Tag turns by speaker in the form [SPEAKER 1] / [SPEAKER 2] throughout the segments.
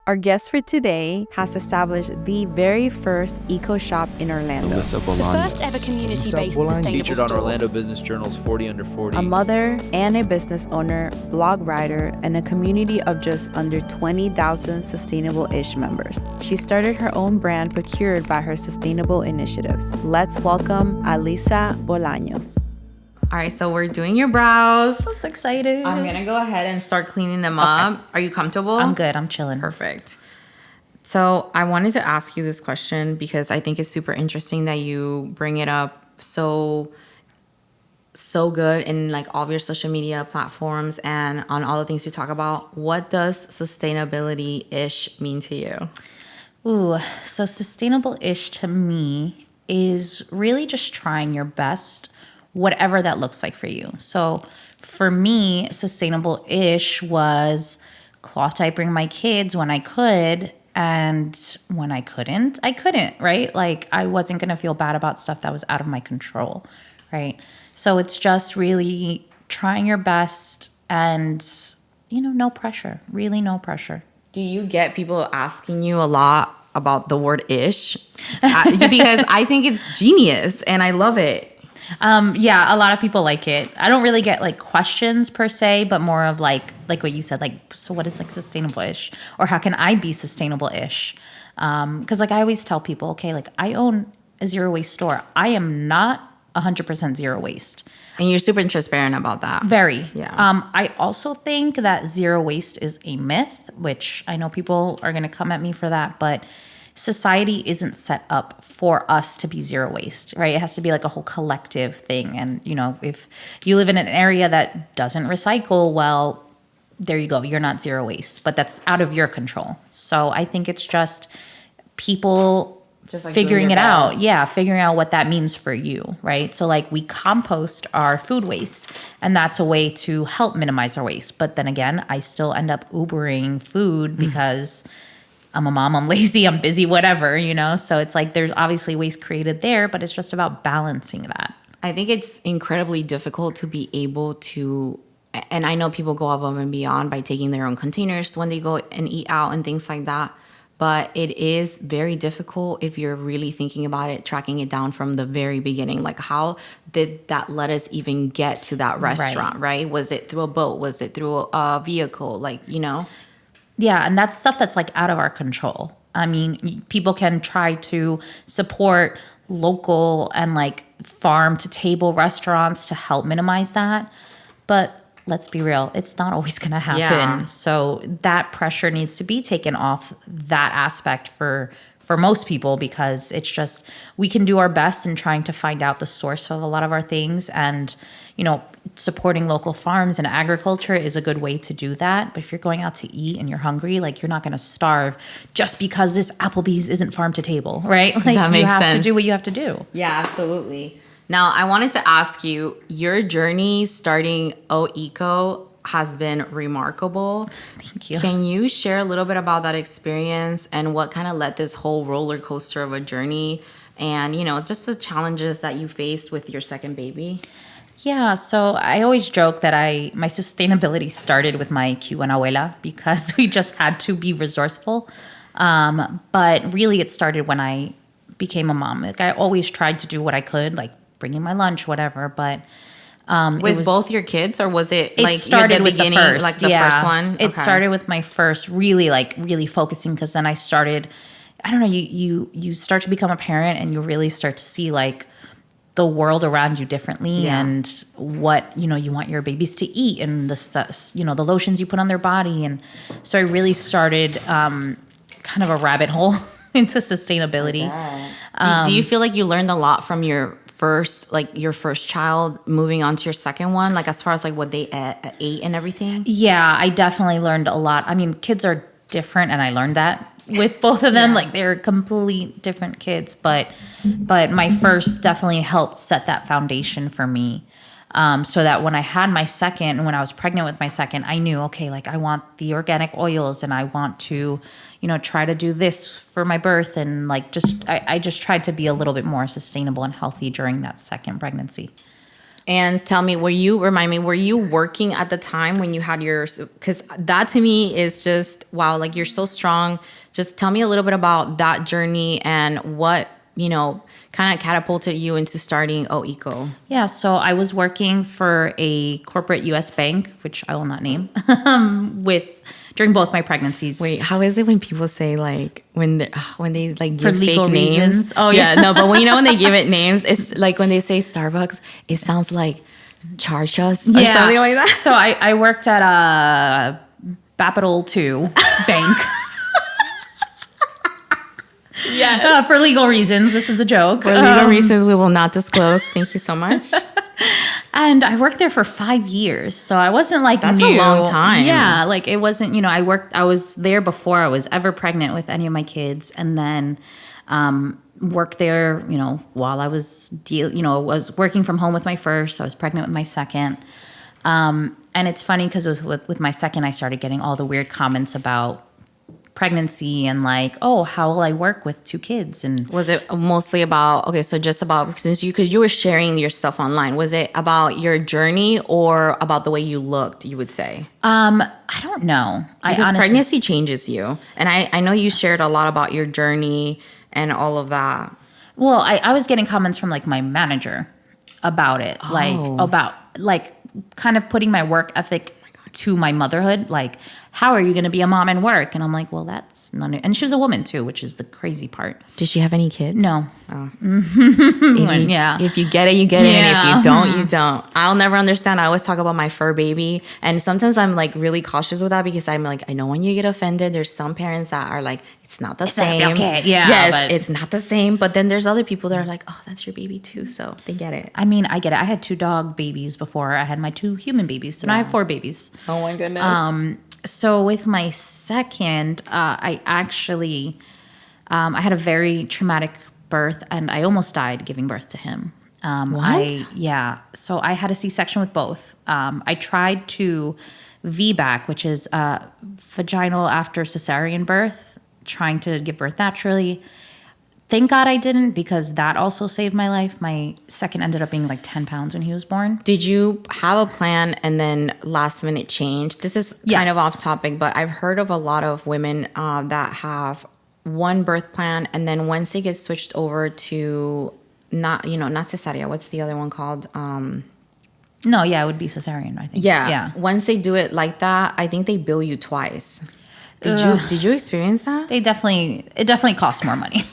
[SPEAKER 1] Our guest for today has established the very first eco shop in Orlando.
[SPEAKER 2] Alyssa Bolanos.
[SPEAKER 3] The first ever community-based sustainable
[SPEAKER 4] Featured on
[SPEAKER 3] store.
[SPEAKER 4] Orlando Business Journal's 40 Under 40.
[SPEAKER 1] A mother and a business owner, blog writer, and a community of just under 20,000 sustainable-ish members. She started her own brand procured by her sustainable initiatives. Let's welcome Alyssa Bolanos.
[SPEAKER 5] All right, so we're doing your brows.
[SPEAKER 6] I'm so excited.
[SPEAKER 5] I'm gonna go ahead and start cleaning them up. Are you comfortable?
[SPEAKER 6] I'm good. I'm chilling.
[SPEAKER 5] Perfect. So I wanted to ask you this question because I think it's super interesting that you bring it up so good in like all of your social media platforms and on all the things you talk about. What does sustainability-ish mean to you?
[SPEAKER 6] Ooh, so sustainable-ish to me is really just trying your best, whatever that looks like for you. So for me, sustainable-ish was cloth diapering my kids when I could, and when I couldn't, right? Like I wasn't going to feel bad about stuff that was out of my control, right? So it's just really trying your best and, no pressure, really no pressure.
[SPEAKER 5] Do you get people asking you a lot about the word ish? Because I think it's genius and I love it.
[SPEAKER 6] Yeah, a lot of people like it. I don't really get like questions per se, but more of like what you said, like, so what is like sustainable-ish, or how can I be sustainable-ish? Because like I always tell people, okay, like I own a zero waste store. I am not 100% zero waste.
[SPEAKER 5] And you're super transparent about that.
[SPEAKER 6] Very.
[SPEAKER 5] Yeah.
[SPEAKER 6] I also think that zero waste is a myth, which I know people are going to come at me for that, but society isn't set up for us to be zero waste, right? It has to be like a whole collective thing. And, if you live in an area that doesn't recycle, well, there you go. You're not zero waste, but that's out of your control. So I think it's just people
[SPEAKER 5] just like
[SPEAKER 6] figuring it
[SPEAKER 5] best.
[SPEAKER 6] out. Yeah, figuring out what that means for you, right? So like we compost our food waste, and that's a way to help minimize our waste. But then again, I still end up Ubering food because I'm a mom, I'm lazy, I'm busy, whatever, So it's like there's obviously waste created there, but it's just about balancing that.
[SPEAKER 5] I think it's incredibly difficult to be able to, and I know people go above and beyond by taking their own containers when they go and eat out and things like that. But it is very difficult if you're really thinking about it, tracking it down from the very beginning. Like, how did that lettuce even get to that restaurant, right? Was it through a boat? Was it through a vehicle?
[SPEAKER 6] Yeah, and that's stuff that's like out of our control. I mean, people can try to support local and like farm to table restaurants to help minimize that. But let's be real, it's not always going to happen.
[SPEAKER 5] Yeah.
[SPEAKER 6] So that pressure needs to be taken off that aspect for most people, because it's just, we can do our best in trying to find out the source of a lot of our things, and supporting local farms and agriculture is a good way to do that. But if you're going out to eat and you're hungry, like you're not going to starve just because this Applebee's isn't farm to table, right? Like
[SPEAKER 5] That makes
[SPEAKER 6] you have
[SPEAKER 5] sense.
[SPEAKER 6] to do what you have to do.
[SPEAKER 5] Yeah, absolutely. Now, I wanted to ask you, your journey starting OECO has been remarkable.
[SPEAKER 6] Thank you.
[SPEAKER 5] Can you share a little bit about that experience and what kind of led this whole roller coaster of a journey, and, just the challenges that you faced with your second baby?
[SPEAKER 6] Yeah, so I always joke that my sustainability started with my Cuban abuela, because we just had to be resourceful. But really it started when I became a mom. Like I always tried to do what I could, like bringing my lunch, whatever. But
[SPEAKER 5] with both your kids, or was it like
[SPEAKER 6] started
[SPEAKER 5] the
[SPEAKER 6] with
[SPEAKER 5] beginning,
[SPEAKER 6] the first,
[SPEAKER 5] like the first one?
[SPEAKER 6] It started with my first, really focusing, because then I started, I don't know, you start to become a parent and you really start to see like the world around you differently, and what you want your babies to eat, and the stuff, the lotions you put on their body. And so I really started kind of a rabbit hole into sustainability.
[SPEAKER 5] Do you feel like you learned a lot from your first child moving on to your second one, like as far as like what they ate and everything?
[SPEAKER 6] Yeah, I definitely learned a lot. I mean, kids are different, and I learned that with both of them. Like they're complete different kids, but my first definitely helped set that foundation for me. So that when I had my second, when I was pregnant with my second, I knew, okay, like I want the organic oils, and I want to, try to do this for my birth. And like, I just tried to be a little bit more sustainable and healthy during that second pregnancy.
[SPEAKER 5] And tell me, were you working at the time when you had your, because that to me is just, wow, like you're so strong. Just tell me a little bit about that journey and what, kind of catapulted you into starting OECO.
[SPEAKER 6] Yeah, so I was working for a corporate U.S. bank, which I will not name, during both my pregnancies.
[SPEAKER 5] Wait, how is it when people say like when they like give
[SPEAKER 6] For legal
[SPEAKER 5] fake
[SPEAKER 6] reasons?
[SPEAKER 5] names?
[SPEAKER 6] Oh, yeah.
[SPEAKER 5] No, but when they give it names, it's like when they say Starbucks, it sounds like charge us or something like that.
[SPEAKER 6] So I worked at a Capital 2 bank.
[SPEAKER 5] Yes.
[SPEAKER 6] For legal reasons. This is a joke.
[SPEAKER 5] For legal reasons, we will not disclose. Thank you so much.
[SPEAKER 6] And I worked there for 5 years. So I wasn't like
[SPEAKER 5] That's
[SPEAKER 6] new.
[SPEAKER 5] a long time.
[SPEAKER 6] Yeah. Like it wasn't, I was there before I was ever pregnant with any of my kids. And then worked there, while I was was working from home with my first. I was pregnant with my second. And it's funny because it was with my second, I started getting all the weird comments about pregnancy and like, oh, how will I work with 2 kids? And
[SPEAKER 5] was it mostly about, because you were sharing your stuff online, was it about your journey or about the way you looked, you would say?
[SPEAKER 6] I don't know.
[SPEAKER 5] Because pregnancy changes you. And I know you shared a lot about your journey and all of that.
[SPEAKER 6] Well, I was getting comments from like my manager about it, about kind of putting my work ethic to my motherhood. Like, how are you going to be a mom and work? And I'm like, well, that's not it. And she was a woman too, which is the crazy part.
[SPEAKER 5] Did she have any kids?
[SPEAKER 6] No.
[SPEAKER 5] Oh.
[SPEAKER 6] Yeah.
[SPEAKER 5] If you get it, you get it. And if you don't, you don't. I'll never understand. I always talk about my fur baby. And sometimes I'm like really cautious with that because I'm like, I know when you get offended, there's some parents that are like, it's not the same.
[SPEAKER 6] Okay. Yeah.
[SPEAKER 5] Yes, it's not the same. But then there's other people that are like, oh, that's your baby too. So they get it.
[SPEAKER 6] I mean, I get it. I had 2 dog babies before I had my 2 human babies. So now I have 4 babies.
[SPEAKER 5] Oh my goodness.
[SPEAKER 6] So with my second, I actually, I had a very traumatic birth and I almost died giving birth to him.
[SPEAKER 5] What?
[SPEAKER 6] So I had a C-section with both. I tried to VBAC, which is vaginal after cesarean birth, trying to give birth naturally. Thank God I didn't, because that also saved my life. My second ended up being like 10 pounds when he was born.
[SPEAKER 5] Did you have a plan and then last minute change? This is kind of off topic, but I've heard of a lot of women that have one birth plan, and then once they get switched over to not cesarean, what's the other one called?
[SPEAKER 6] No, yeah, it would be cesarean, I think.
[SPEAKER 5] Yeah. Once they do it like that, I think they bill you twice. Did you experience that?
[SPEAKER 6] It definitely costs more money.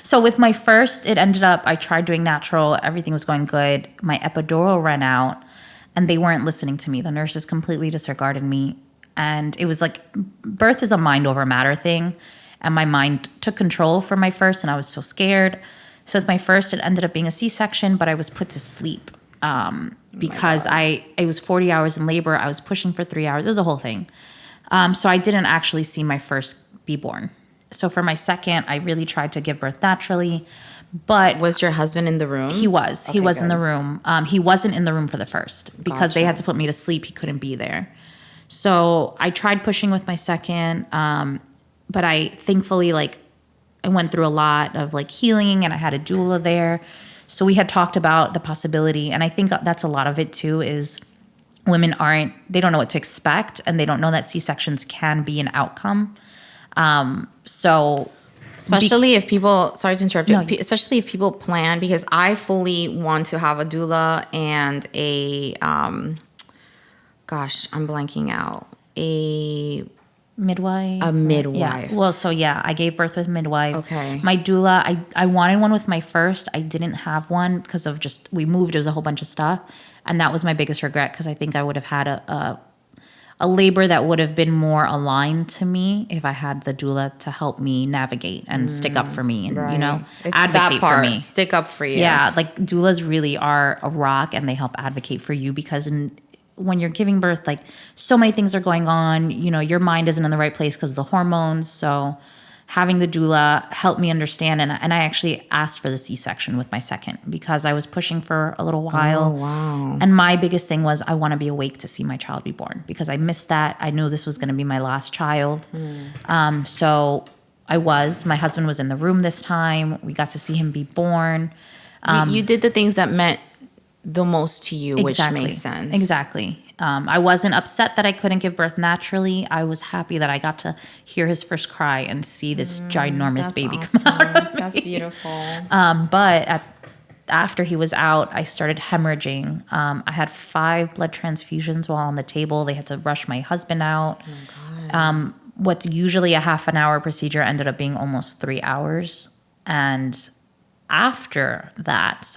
[SPEAKER 6] So with my first, it ended up, I tried doing natural. Everything was going good. My epidural ran out and they weren't listening to me. The nurses completely disregarded me. And it was like, birth is a mind over matter thing. And my mind took control for my first and I was so scared. So with my first, it ended up being a C-section, but I was put to sleep because it was 40 hours in labor. I was pushing for 3 hours. It was a whole thing. So I didn't actually see my first be born. So for my second, I really tried to give birth naturally, but...
[SPEAKER 5] Was your husband in the room?
[SPEAKER 6] He was. Okay, he was in the room. He wasn't in the room for the first because they had to put me to sleep. He couldn't be there. So I tried pushing with my second, but I thankfully, I went through a lot of healing and I had a doula there. So we had talked about the possibility. And I think that's a lot of it too, is women they don't know what to expect and they don't know that C-sections can be an outcome.
[SPEAKER 5] Especially if people, sorry to interrupt you, especially if people plan, because I fully want to have a doula and I'm blanking out, a
[SPEAKER 6] midwife.
[SPEAKER 5] A midwife.
[SPEAKER 6] Yeah. Well, I gave birth with midwives.
[SPEAKER 5] Okay.
[SPEAKER 6] My doula, I wanted one with my first. I didn't have one because of we moved. It was a whole bunch of stuff. And that was my biggest regret because I think I would have had a labor that would have been more aligned to me if I had the doula to help me navigate and stick up for me and,
[SPEAKER 5] it's
[SPEAKER 6] advocate for me.
[SPEAKER 5] Stick up for you.
[SPEAKER 6] Yeah. Doulas really are a rock and they help advocate for you because when you're giving birth, so many things are going on, your mind isn't in the right place because of the hormones. So having the doula helped me understand. And I actually asked for the C-section with my second because I was pushing for a little while.
[SPEAKER 5] Oh, wow.
[SPEAKER 6] And my biggest thing was I want to be awake to see my child be born because I missed that. I knew this was going to be my last child. So my husband was in the room this time. We got to see him be born.
[SPEAKER 5] You did the things that meant the most to you, which makes sense.
[SPEAKER 6] Exactly. I wasn't upset that I couldn't give birth naturally. I was happy that I got to hear his first cry and see this ginormous baby come out of me.
[SPEAKER 5] That's beautiful.
[SPEAKER 6] After he was out, I started hemorrhaging. I had 5 blood transfusions while on the table. They had to rush my husband out.
[SPEAKER 5] Oh, God.
[SPEAKER 6] What's usually a half an hour procedure ended up being almost 3 hours. And after that,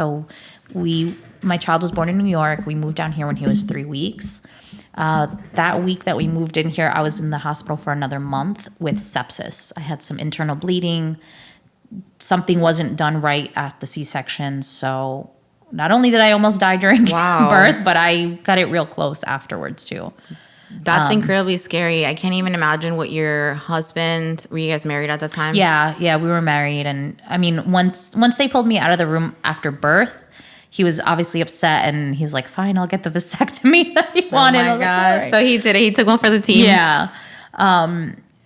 [SPEAKER 6] my child was born in New York. We moved down here when he was 3 weeks. That week that we moved in here, I was in the hospital for another month with sepsis. I had some internal bleeding. Something wasn't done right at the C-section. So not only did I almost die during birth, but I got it real close afterwards too.
[SPEAKER 5] That's incredibly scary. I can't even imagine what your husband, were you guys married at the time?
[SPEAKER 6] Yeah, we were married. And I mean, once they pulled me out of the room after birth, he was obviously upset and he was like, fine, I'll get the vasectomy that he wanted.
[SPEAKER 5] Oh my gosh. Like, so he did it. He took one for the team.
[SPEAKER 6] Yeah.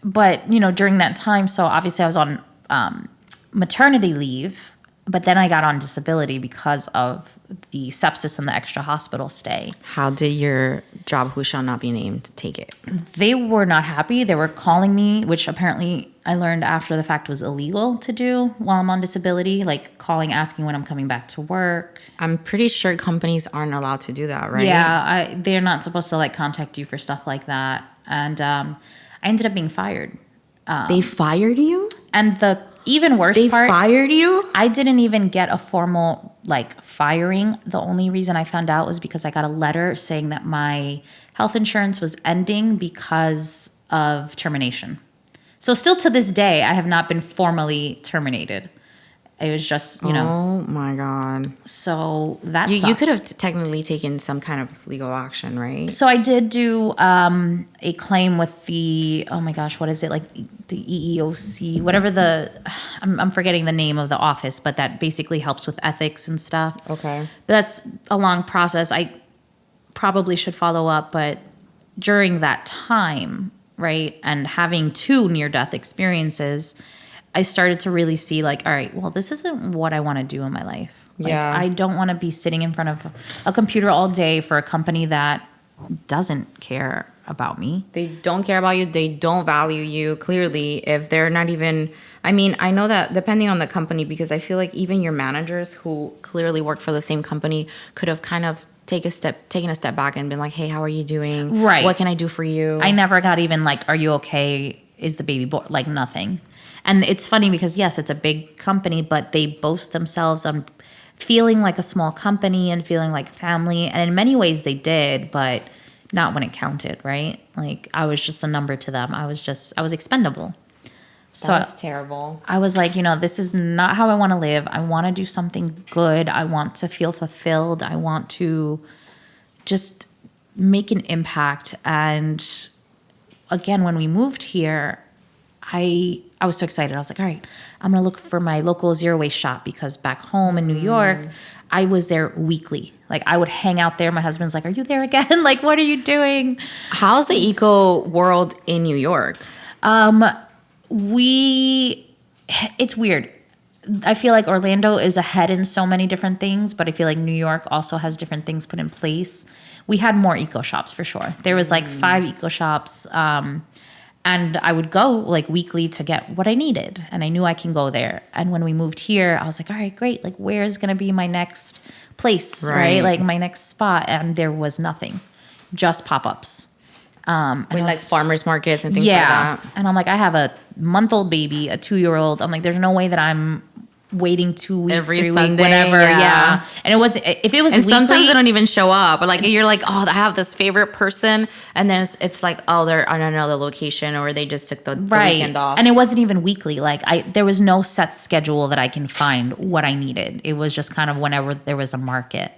[SPEAKER 6] But, during that time, so obviously I was on maternity leave, but then I got on disability because of the sepsis and the extra hospital stay.
[SPEAKER 5] How did your job, who shall not be named, take it?
[SPEAKER 6] They were not happy. They were calling me, which apparently I learned after the fact was illegal to do while I'm on disability, like calling, asking when I'm coming back to work.
[SPEAKER 5] I'm pretty sure companies aren't allowed to do that, right?
[SPEAKER 6] Yeah, they're not supposed to like contact you for stuff like that. And I ended up being fired.
[SPEAKER 5] They fired you?
[SPEAKER 6] And the even worse part,
[SPEAKER 5] they fired you?
[SPEAKER 6] I didn't even get a formal like firing. The only reason I found out was because I got a letter saying that my health insurance was ending because of termination. So still to this day, I have not been formally terminated. It was just,
[SPEAKER 5] Oh my God.
[SPEAKER 6] So that
[SPEAKER 5] you could have technically taken some kind of legal action, right?
[SPEAKER 6] So I did do a claim with the, oh my gosh, what is it? Like the EEOC, whatever I'm forgetting the name of the office, but that basically helps with ethics and stuff.
[SPEAKER 5] Okay.
[SPEAKER 6] But that's a long process. I probably should follow up, but during that time, right, and having 2 near-death experiences, I started to really see like, all right, well, this isn't what I want to do in my life. Like,
[SPEAKER 5] Yeah.
[SPEAKER 6] I don't want to be sitting in front of a computer all day for a company that doesn't care about me.
[SPEAKER 5] They don't care about you. They don't value you. Clearly, if they're not even, I mean, I know that depending on the company, because I feel like even your managers who clearly work for the same company could have kind of taken a step back and been like, hey, how are you doing?
[SPEAKER 6] Right.
[SPEAKER 5] What can I do for you?
[SPEAKER 6] I never got even like, are you okay? Is the baby born? Like nothing. And it's funny because yes, it's a big company, but they boast themselves on feeling like a small company and feeling like family. And in many ways they did, but not when it counted, right? Like I was just a number to them. I was expendable. So
[SPEAKER 5] That's terrible.
[SPEAKER 6] I was like, this is not how I want to live. I want to do something good. I want to feel fulfilled. I want to just make an impact. And again, when we moved here, I was so excited. I was like, all right, I'm going to look for my local zero waste shop because back home in New York, I was there weekly. Like I would hang out there. My husband's like, are you there again? Like, what are you doing?
[SPEAKER 5] How's the eco world in New York?
[SPEAKER 6] It's weird. I feel like Orlando is ahead in so many different things, but I feel like New York also has different things put in place. We had more eco shops for sure. There was like 5 eco shops. And I would go like weekly to get what I needed. And I knew I can go there. And when we moved here, I was like, all right, great. Like, where's going to be my next place, right? Like my next spot. And there was nothing, just pop-ups.
[SPEAKER 5] Like farmers markets and things like that.
[SPEAKER 6] And I'm like, I have a month-old baby, a 2-year-old. I'm like, there's no way that I'm waiting 2 weeks,
[SPEAKER 5] Every
[SPEAKER 6] 3
[SPEAKER 5] Sunday,
[SPEAKER 6] weeks, whatever.
[SPEAKER 5] yeah.
[SPEAKER 6] Yeah. And if it was
[SPEAKER 5] And
[SPEAKER 6] weekly,
[SPEAKER 5] sometimes they don't even show up. Or like you're like, oh, I have this favorite person, and then it's like, oh, they're on another location, or they just took the weekend off.
[SPEAKER 6] And it wasn't even weekly. Like there was no set schedule that I can find what I needed. It was just kind of whenever there was a market.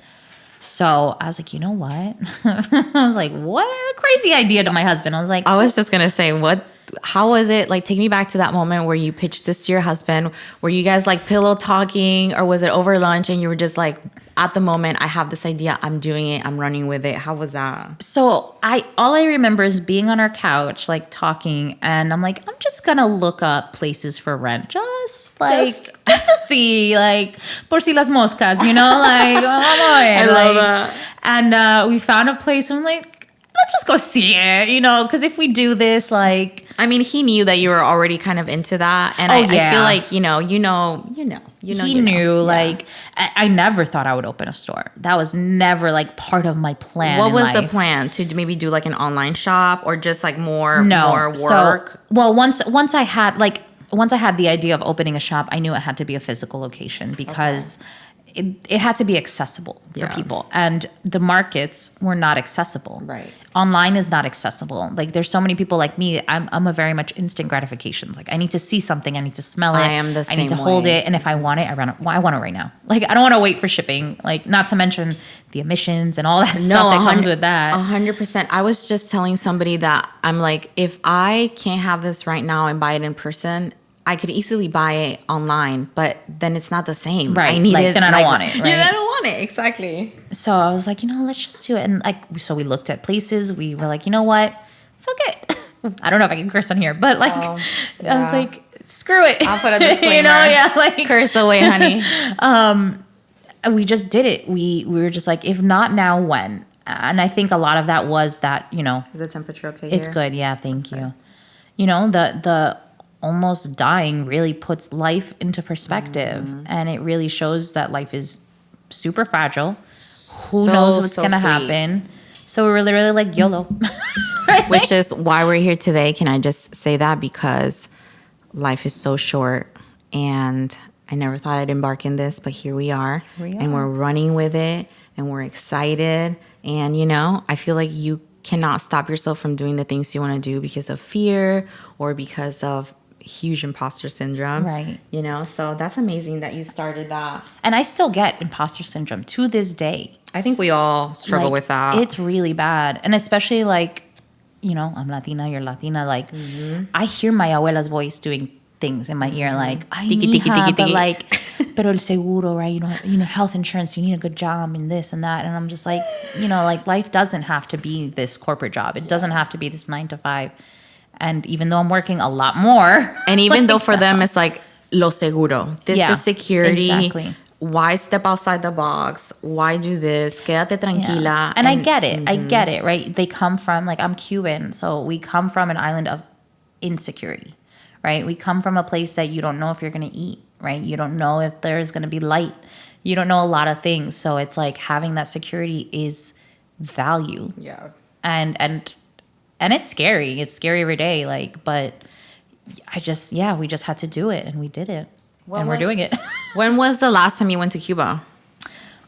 [SPEAKER 6] So I was like, you know what? I was like, what a crazy idea to my husband. I was like,
[SPEAKER 5] I was just gonna say, what how was it? Like, take me back to that moment where you pitched this to your husband. Were you guys like pillow talking, or was it over lunch and you were just like, at the moment, I have this idea, I'm doing it, I'm running with it? How was that?
[SPEAKER 6] So all I remember is being on our couch, like talking, and I'm like, I'm just gonna look up places for rent, just to see, like, por si las moscas, you know, like, I
[SPEAKER 5] love that.
[SPEAKER 6] And we found a place, and I'm like, let's just go see it, you know, because if we do this, like,
[SPEAKER 5] I mean, he knew that you were already kind of into that, and I feel like he knew.
[SPEAKER 6] Like, I never thought I would open a store. That was never like part of my plan.
[SPEAKER 5] What was the
[SPEAKER 6] life.
[SPEAKER 5] plan? To maybe do like an online shop, or just like more work?
[SPEAKER 6] So, well, once I had the idea of opening a shop, I knew it had to be a physical location because it had to be accessible for people, and the markets were not accessible.
[SPEAKER 5] Right.
[SPEAKER 6] Online is not accessible. Like, there's so many people like me. I'm a very much instant gratifications. Like, I need to see something. I need to smell it.
[SPEAKER 5] I am the same
[SPEAKER 6] I need to hold it. And if I want it, I want it right now. Like, I don't want to wait for shipping. Like, not to mention the emissions and all that stuff that comes with that.
[SPEAKER 5] 100%. I was just telling somebody that I'm like, if I can't have this right now and buy it in person, I could easily buy it online, but then it's not the same.
[SPEAKER 6] Right.
[SPEAKER 5] I need it.
[SPEAKER 6] Then I don't want it. Right.
[SPEAKER 5] Yeah, I don't want it. Exactly.
[SPEAKER 6] So I was like, let's just do it. And like, so we looked at places. We were like, you know what? Fuck it. I don't know if I can curse on here, but like, I was like, screw it.
[SPEAKER 5] I'll put a disclaimer.
[SPEAKER 6] like,
[SPEAKER 5] curse away, honey.
[SPEAKER 6] We just did it. We were just like, if not now, when? And I think a lot of that was that,
[SPEAKER 5] Is the temperature okay
[SPEAKER 6] it's
[SPEAKER 5] here?
[SPEAKER 6] good. Yeah. Thank you. The almost dying really puts life into perspective, and it really shows that life is super fragile. Who knows what's gonna happen? So we were literally like, YOLO.
[SPEAKER 5] Which is why we're here today. Can I just say that? Because life is so short, and I never thought I'd embark in this, but here we are. And we're running with it, and we're excited. And, I feel like you cannot stop yourself from doing the things you want to do because of fear or because of huge imposter syndrome.
[SPEAKER 6] Right.
[SPEAKER 5] So that's amazing that you started that.
[SPEAKER 6] And I still get imposter syndrome to this day.
[SPEAKER 5] I think we all struggle with that.
[SPEAKER 6] It's really bad. And especially like, I'm Latina, you're Latina. Like, I hear my abuela's voice doing things in my ear, like, ay, mija, but like, pero el seguro, right? Health insurance, you need a good job and this and that. And I'm just like, like, life doesn't have to be this corporate job. It doesn't have to be this 9 to 5. And even though I'm working a lot more.
[SPEAKER 5] And even though for them it's like, lo seguro. This is security.
[SPEAKER 6] Exactly.
[SPEAKER 5] Why step outside the box? Why do this? Quédate tranquila.
[SPEAKER 6] Yeah. And I get it. I get it, right? They come from, like, I'm Cuban. So we come from an island of insecurity, right? We come from a place that you don't know if you're going to eat, right? You don't know if there's going to be light. You don't know a lot of things. So it's like having that security is value.
[SPEAKER 5] Yeah.
[SPEAKER 6] And it's scary. It's scary every day. Like, but we just had to do it, and we did it. And we're doing it.
[SPEAKER 5] When was the last time you went to Cuba?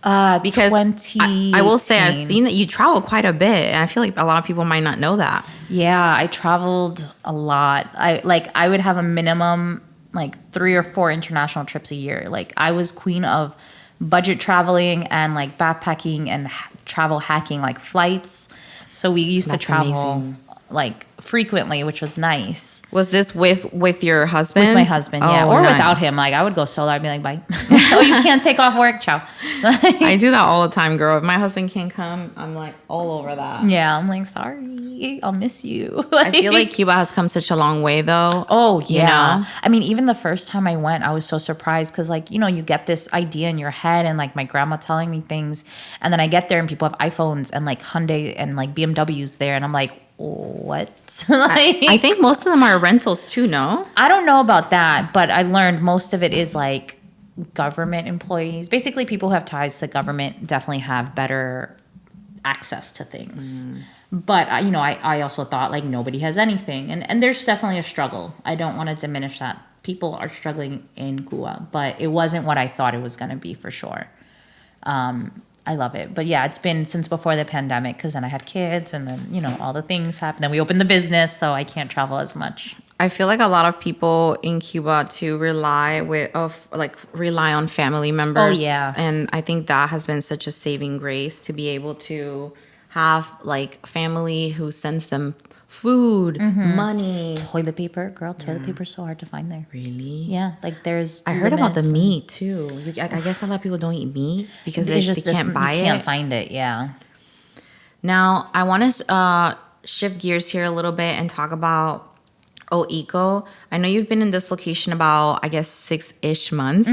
[SPEAKER 5] Because I will say I've seen that you travel quite a bit, and I feel like a lot of people might not know that.
[SPEAKER 6] Yeah, I traveled a lot. I would have a minimum like 3 or 4 international trips a year. Like, I was queen of budget traveling and like backpacking and travel hacking, like flights. So we used to travel like frequently, which was nice.
[SPEAKER 5] Was this with your husband?
[SPEAKER 6] With my husband, yeah. Or without him. Like, I would go solo. I'd be like, bye. Oh, you can't take off work? Ciao.
[SPEAKER 5] I do that all the time, girl. If my husband can't come, I'm like all over that.
[SPEAKER 6] Yeah, I'm like, sorry, I'll miss you.
[SPEAKER 5] I feel like Cuba has come such a long way, though.
[SPEAKER 6] Oh, yeah. I mean, even the first time I went, I was so surprised because, like, you get this idea in your head, and like my grandma telling me things, and then I get there and people have iPhones and like Hyundai and like BMWs there, and I'm like, what?
[SPEAKER 5] I think most of them are rentals too, no?
[SPEAKER 6] I don't know about that, but I learned most of it is like government employees. Basically, people who have ties to government definitely have better access to things. But, I also thought like nobody has anything. And there's definitely a struggle. I don't want to diminish that. People are struggling in Cuba, but it wasn't what I thought it was going to be for sure. I love it. But yeah, it's been since before the pandemic, because then I had kids, and then, all the things happened. Then we opened the business, so I can't travel as much.
[SPEAKER 5] I feel like a lot of people in Cuba to rely on family members.
[SPEAKER 6] Oh, yeah.
[SPEAKER 5] And I think that has been such a saving grace to be able to have like family who sends them food, money.
[SPEAKER 6] Toilet paper, girl. Toilet paper is so hard to find there.
[SPEAKER 5] Really?
[SPEAKER 6] Yeah, like there's.
[SPEAKER 5] I heard about the
[SPEAKER 6] limits and-
[SPEAKER 5] meat too. I guess a lot of people don't eat meat because they
[SPEAKER 6] It's just
[SPEAKER 5] can't buy it.
[SPEAKER 6] You can't find it. Yeah.
[SPEAKER 5] Now, I want to shift gears here a little bit and talk about Eco. I know you've been in this location about, I guess, 6-ish months.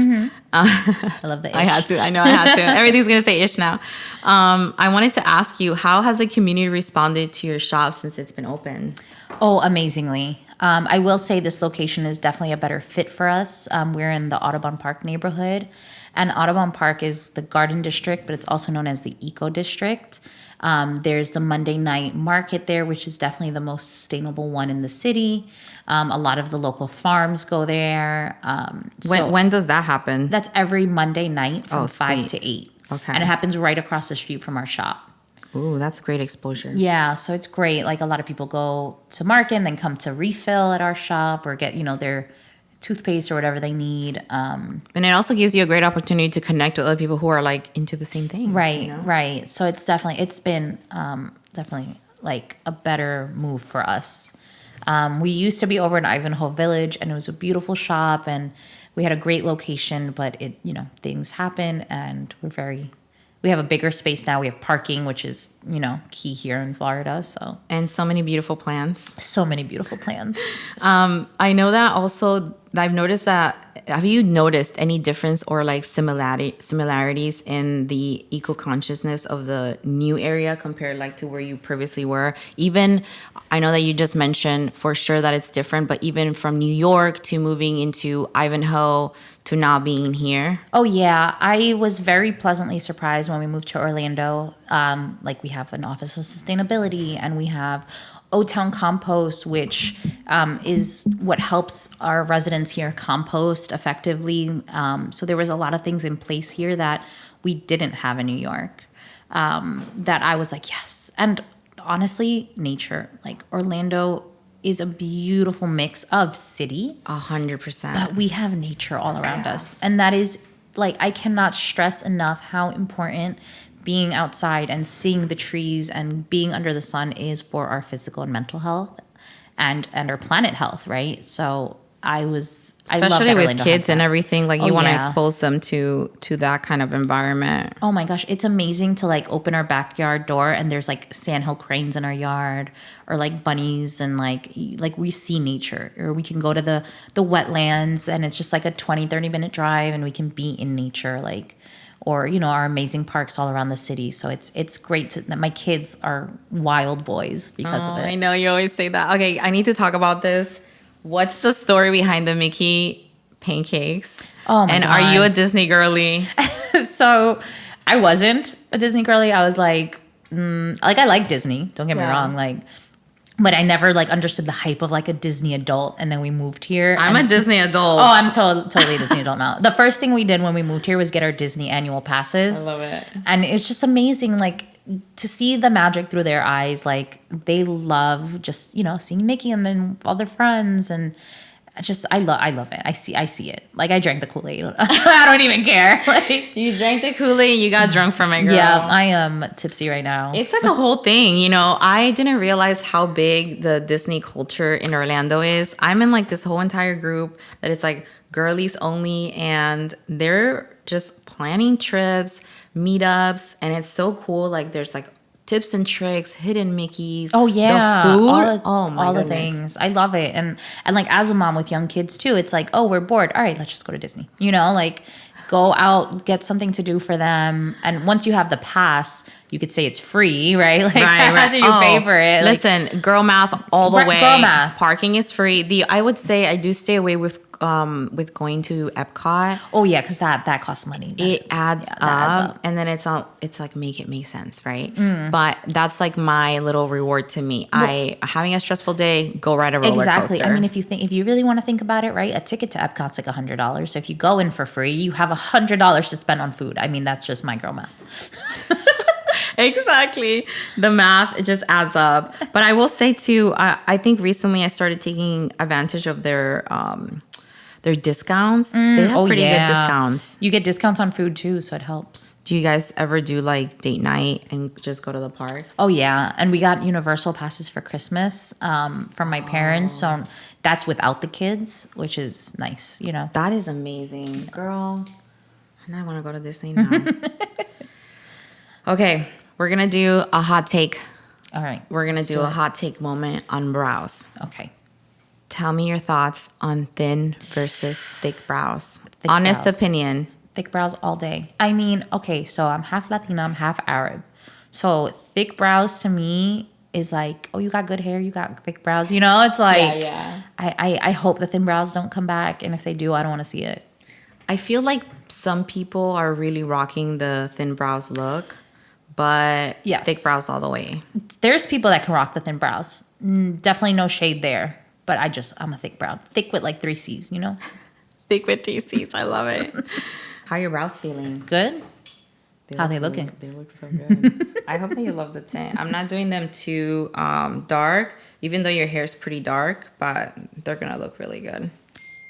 [SPEAKER 6] I love the ish.
[SPEAKER 5] I had to. I know I had to. Everything's going to say ish now. I wanted to ask you, how has the community responded to your shop since it's been open?
[SPEAKER 6] Oh, amazingly. I will say this location is definitely a better fit for us. We're in the Audubon Park neighborhood. And Audubon Park is the garden district, but it's also known as the eco district. There's the Monday night market there, which is definitely the most sustainable one in the city. A lot of the local farms go there.
[SPEAKER 5] When does that happen?
[SPEAKER 6] That's every Monday night from 5
[SPEAKER 5] sweet.
[SPEAKER 6] to 8.
[SPEAKER 5] Okay.
[SPEAKER 6] And it happens right across the street from our shop.
[SPEAKER 5] Ooh, that's great exposure.
[SPEAKER 6] Yeah, so it's great. Like a lot of people go to market and then come to refill at our shop or get, their toothpaste or whatever they need.
[SPEAKER 5] And it also gives you a great opportunity to connect with other people who are like into the same thing.
[SPEAKER 6] Right, right. So it's been definitely like a better move for us. We used to be over in Ivanhoe Village and it was a beautiful shop and we had a great location, but things happen and we have a bigger space now. We have parking, which is, key here in Florida.
[SPEAKER 5] And so many beautiful plants.
[SPEAKER 6] So many beautiful plants.
[SPEAKER 5] I know that also, I've noticed that, have you noticed any difference or like similarities in the eco-consciousness of the new area compared like to where you previously were? Even, I know that you just mentioned for sure that it's different, but even from New York to moving into Ivanhoe to now being here?
[SPEAKER 6] Oh, yeah. I was very pleasantly surprised when we moved to Orlando. We have an Office of Sustainability and we have O-Town Compost, which is what helps our residents here compost effectively. So there was a lot of things in place here that we didn't have in New York that I was like, yes. And honestly, nature, like Orlando is a beautiful mix of city.
[SPEAKER 5] 100%.
[SPEAKER 6] But we have nature all around us. And that is, like, I cannot stress enough how important being outside and seeing the trees and being under the sun is for our physical and mental health and our planet health, right? So
[SPEAKER 5] especially with kids and everything, like you want to expose them to that kind of environment.
[SPEAKER 6] Oh my gosh, it's amazing to like open our backyard door and there's like sandhill cranes in our yard or like bunnies and like we see nature, or we can go to the wetlands and it's just like a 20-30 minute drive and we can be in nature, like, or our amazing parks all around the city. So it's great that my kids are wild boys because of it.
[SPEAKER 5] I know you always say that. Okay, I need to talk about this. What's the story behind the Mickey pancakes?
[SPEAKER 6] Oh my God.
[SPEAKER 5] Are you a Disney girly?
[SPEAKER 6] So I wasn't a Disney girly. I was like I like Disney. Don't get me wrong. But I never understood the hype of like a Disney adult. And then we moved here.
[SPEAKER 5] I'm a Disney adult.
[SPEAKER 6] Oh, I'm totally a Disney adult now. The first thing we did when we moved here was get our Disney annual passes.
[SPEAKER 5] I love it.
[SPEAKER 6] And it's just amazing, to see the magic through their eyes. Like they love just, seeing Mickey and then all their friends. And I love it. I see it. Like I drank the Kool-Aid. I don't even care.
[SPEAKER 5] You drank the Kool-Aid, you got drunk from it, girl.
[SPEAKER 6] Yeah, I am tipsy right now.
[SPEAKER 5] It's like a whole thing, I didn't realize how big the Disney culture in Orlando is. I'm in this whole entire group that is girlies only, and they're just planning trips, meetups, and it's so cool. There's tips and tricks, hidden Mickeys.
[SPEAKER 6] Oh yeah,
[SPEAKER 5] the food.
[SPEAKER 6] All the things. I love it, and as a mom with young kids too, it's we're bored. All right, let's just go to Disney. Go out, get something to do for them. And once you have the pass, you could say it's free, right?
[SPEAKER 5] Right.
[SPEAKER 6] After you pay for it.
[SPEAKER 5] Listen, girl math all the way.
[SPEAKER 6] Girl math.
[SPEAKER 5] Parking is free. I would say I do stay away with going to Epcot.
[SPEAKER 6] Oh yeah, because that costs money.
[SPEAKER 5] It adds up, and then it's make it make sense, right? But that's my little reward to me. Having a stressful day, go ride a roller coaster.
[SPEAKER 6] I mean, if you really want to think about it, right? A ticket to Epcot's $100. So if you go in for free, you have $100 to spend on food. I mean, that's just my girl math.
[SPEAKER 5] Exactly. The math, it just adds up. But I will say too, I think recently I started taking advantage of their discounts. They have pretty good discounts.
[SPEAKER 6] You get discounts on food too, so it helps.
[SPEAKER 5] Do you guys ever do like date night and just go to the parks?
[SPEAKER 6] Oh yeah, and we got universal passes for Christmas from my parents, so that's without the kids, which is nice, you know.
[SPEAKER 5] That is amazing, girl. And I want to go to Disney now. Okay, we're gonna do a hot take.
[SPEAKER 6] All right,
[SPEAKER 5] We're gonna do a hot take moment on brows.
[SPEAKER 6] Okay.
[SPEAKER 5] Tell me your thoughts on thin versus thick brows.
[SPEAKER 6] Thick
[SPEAKER 5] Honest
[SPEAKER 6] brows.
[SPEAKER 5] opinion.
[SPEAKER 6] Thick brows all day. I mean, okay, so I'm half Latina, I'm half Arab. So thick brows to me is like, oh, you got good hair, you got thick brows. You know, it's like, I hope the thin brows don't come back. And if they do, I don't want to see it.
[SPEAKER 5] I feel like some people are really rocking the thin brows look, but
[SPEAKER 6] Yes.
[SPEAKER 5] thick brows all the way.
[SPEAKER 6] There's people that can rock the thin brows. Definitely no shade there. But I'm a thick brow. Thick with like 3 C's, you know?
[SPEAKER 5] Thick with TCs. I love it. How are your brows feeling?
[SPEAKER 6] Good? How they looking?
[SPEAKER 5] They look so good. I hope that you love the tint. I'm not doing them too dark, even though your hair's pretty dark, but they're going to look really good.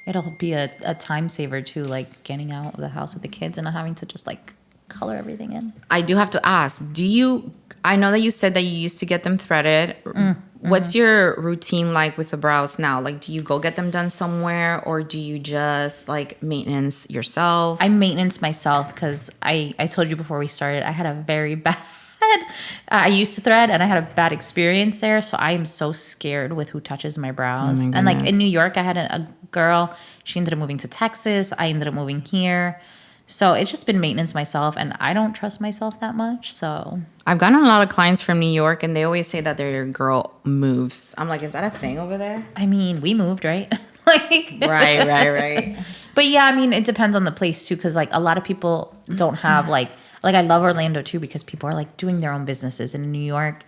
[SPEAKER 6] It'll be a time saver too, like getting out of the house with the kids and not having to just like color everything in.
[SPEAKER 5] I do have to ask, I know that you said that you used to get them threaded. What's your routine like with the brows now? Like, do you go get them done somewhere or do you just like maintenance yourself?
[SPEAKER 6] I maintenance myself because I told you before we started, I had a very bad, I used to thread and I had a bad experience there. So I am so scared with who touches my brows.
[SPEAKER 5] Oh my
[SPEAKER 6] And like
[SPEAKER 5] goodness.
[SPEAKER 6] in New York, I had a girl, she ended up moving to Texas. I ended up moving here. So it's just been maintenance myself and I don't trust myself that much. So
[SPEAKER 5] I've gotten a lot of clients from New York and they always say that their girl moves. I'm like, is that a thing over there?
[SPEAKER 6] I mean, we moved, right? Like
[SPEAKER 5] Right.
[SPEAKER 6] But yeah, I mean, it depends on the place too, because like a lot of people don't have like I love Orlando too because people are like doing their own businesses. And in New York,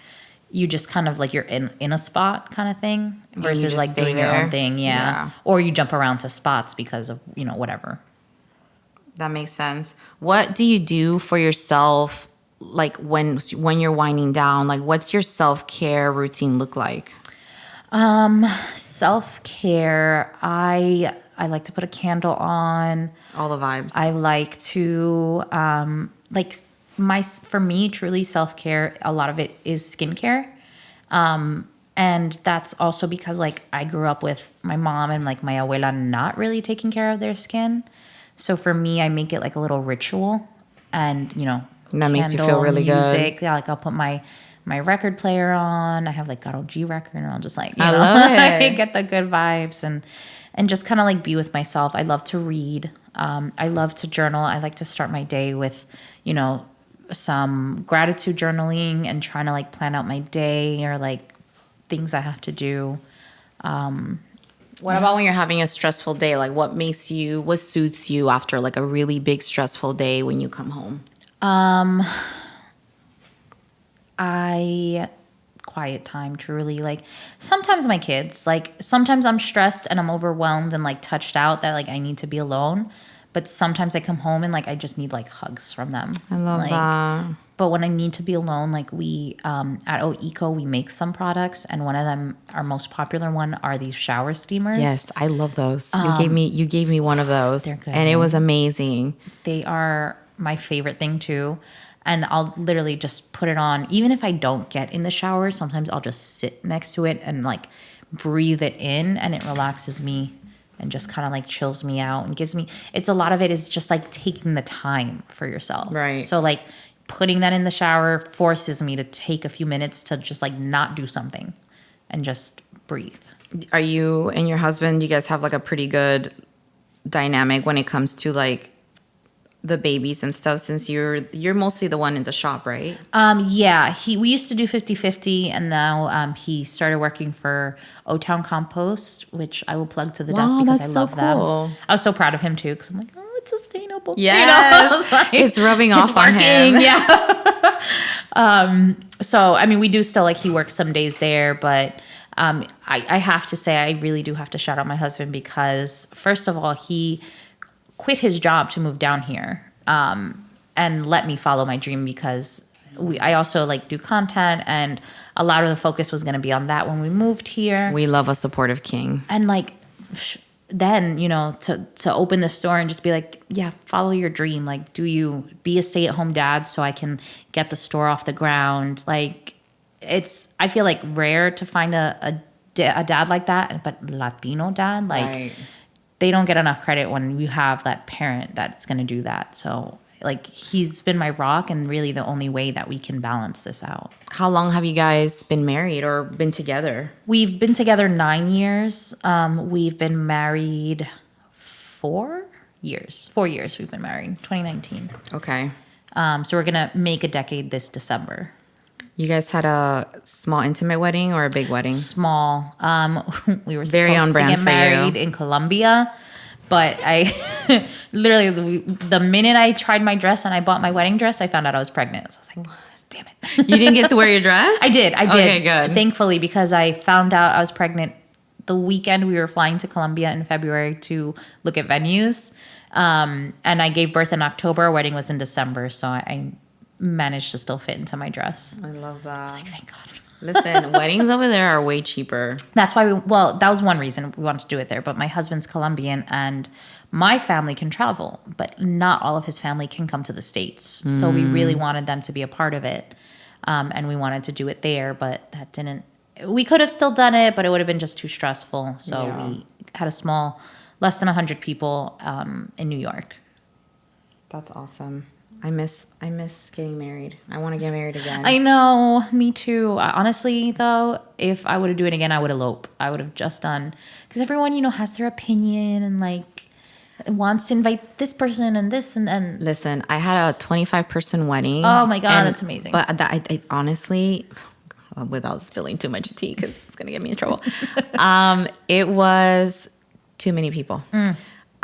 [SPEAKER 6] you just kind of like you're in a spot kind of thing versus
[SPEAKER 5] just
[SPEAKER 6] like
[SPEAKER 5] stay
[SPEAKER 6] doing your
[SPEAKER 5] there.
[SPEAKER 6] own thing, yeah. Or you jump around to spots because of whatever.
[SPEAKER 5] That makes sense. What do you do for yourself, like when you're winding down? Like, what's your self-care routine look like?
[SPEAKER 6] Self-care, I like to put a candle on.
[SPEAKER 5] All the vibes.
[SPEAKER 6] I like to for me, truly self-care, a lot of it is skincare. And that's also because like I grew up with my mom and like my abuela not really taking care of their skin. So for me, I make it like a little ritual and,
[SPEAKER 5] That makes you feel
[SPEAKER 6] candle,
[SPEAKER 5] really
[SPEAKER 6] music.
[SPEAKER 5] good.
[SPEAKER 6] Yeah, like I'll put my record player on. I have like Karol G record and I'll just like,
[SPEAKER 5] I love it.
[SPEAKER 6] get the good vibes and just kind of like be with myself. I love to read. I love to journal. I like to start my day with, some gratitude journaling and trying to like plan out my day or like things I have to do.
[SPEAKER 5] What about when you're having a stressful day? Like, what soothes you after like a really big stressful day when you come home?
[SPEAKER 6] Quiet time, truly. Like sometimes my kids, like sometimes I'm stressed and I'm overwhelmed and like touched out that like I need to be alone. But sometimes I come home and like I just need like hugs from them.
[SPEAKER 5] I love that.
[SPEAKER 6] But when I need to be alone, like we at OECO, we make some products, and one of them, our most popular one, are these shower steamers.
[SPEAKER 5] Yes, I love those. You gave me one of those,
[SPEAKER 6] they're good,
[SPEAKER 5] and it was amazing.
[SPEAKER 6] They are my favorite thing too. And I'll literally just put it on. Even if I don't get in the shower, sometimes I'll just sit next to it and like breathe it in, and it relaxes me and just kind of like chills me out and gives me, a lot of it is just like taking the time for yourself.
[SPEAKER 5] Right.
[SPEAKER 6] So like putting that in the shower forces me to take a few minutes to just like not do something and just breathe.
[SPEAKER 5] Are you and your husband, you guys have like a pretty good dynamic when it comes to like the babies and stuff, since you're mostly the one in the shop, right?
[SPEAKER 6] Yeah, we used to do 50-50 and now he started working for O-Town Compost, which I will plug to the death because I love
[SPEAKER 5] cool.
[SPEAKER 6] them. I was so proud of him too because I'm like, oh, it's sustainable.
[SPEAKER 5] Yes.
[SPEAKER 6] I was like,
[SPEAKER 5] It's rubbing off
[SPEAKER 6] it's
[SPEAKER 5] on
[SPEAKER 6] working.
[SPEAKER 5] him.
[SPEAKER 6] Yeah. So I mean, we do still like he works some days there, but I have to say I really do have to shout out my husband because first of all, he quit his job to move down here and let me follow my dream because I also like do content and a lot of the focus was going to be on that when we moved here.
[SPEAKER 5] We love a supportive king.
[SPEAKER 6] And like then, to open the store and just be like, yeah, follow your dream. Like, do you be a stay-at-home dad so I can get the store off the ground? Like, I feel like rare to find a dad like that, but Latino dad, like,
[SPEAKER 5] Right.
[SPEAKER 6] they don't get enough credit when you have that parent that's going to do that. So, like, he's been my rock and really the only way that we can balance this out.
[SPEAKER 5] How long have you guys been married or been together?
[SPEAKER 6] We've been together 9 years. We've been married 4 years. 4 years we've been married, 2019.
[SPEAKER 5] Okay.
[SPEAKER 6] So we're going to make a decade this December.
[SPEAKER 5] You guys had a small intimate wedding or a big wedding?
[SPEAKER 6] Small. We were
[SPEAKER 5] Very on
[SPEAKER 6] supposed to
[SPEAKER 5] brand
[SPEAKER 6] get
[SPEAKER 5] for
[SPEAKER 6] married
[SPEAKER 5] you.
[SPEAKER 6] in Colombia, but I literally, the minute I tried my dress and I bought my wedding dress, I found out I was pregnant. So I was like, damn it.
[SPEAKER 5] You didn't get to wear your dress?
[SPEAKER 6] I did.
[SPEAKER 5] Okay, good.
[SPEAKER 6] Thankfully, because I found out I was pregnant the weekend we were flying to Colombia in February to look at venues. And I gave birth in October. Our wedding was in December. So I managed to still fit into my dress.
[SPEAKER 5] I love that.
[SPEAKER 6] I was like, thank God.
[SPEAKER 5] Listen, weddings over there are way cheaper.
[SPEAKER 6] That's why that was one reason we wanted to do it there. But my husband's Colombian and my family can travel, but not all of his family can come to the States. So we really wanted them to be a part of it. And we wanted to do it there, but that didn't, we could have still done it, but it would have been just too stressful. So we had a small, less than 100 people in New York.
[SPEAKER 5] That's awesome. I miss getting married. I want to get married again.
[SPEAKER 6] I know, me too. Honestly, though, if I were to do it again, I would elope. I would have just done, because everyone, has their opinion and like wants to invite this person and this and.
[SPEAKER 5] Listen, I had a 25-person wedding.
[SPEAKER 6] Oh my God, that's amazing.
[SPEAKER 5] But I honestly, without spilling too much tea, because it's gonna get me in trouble, it was too many people.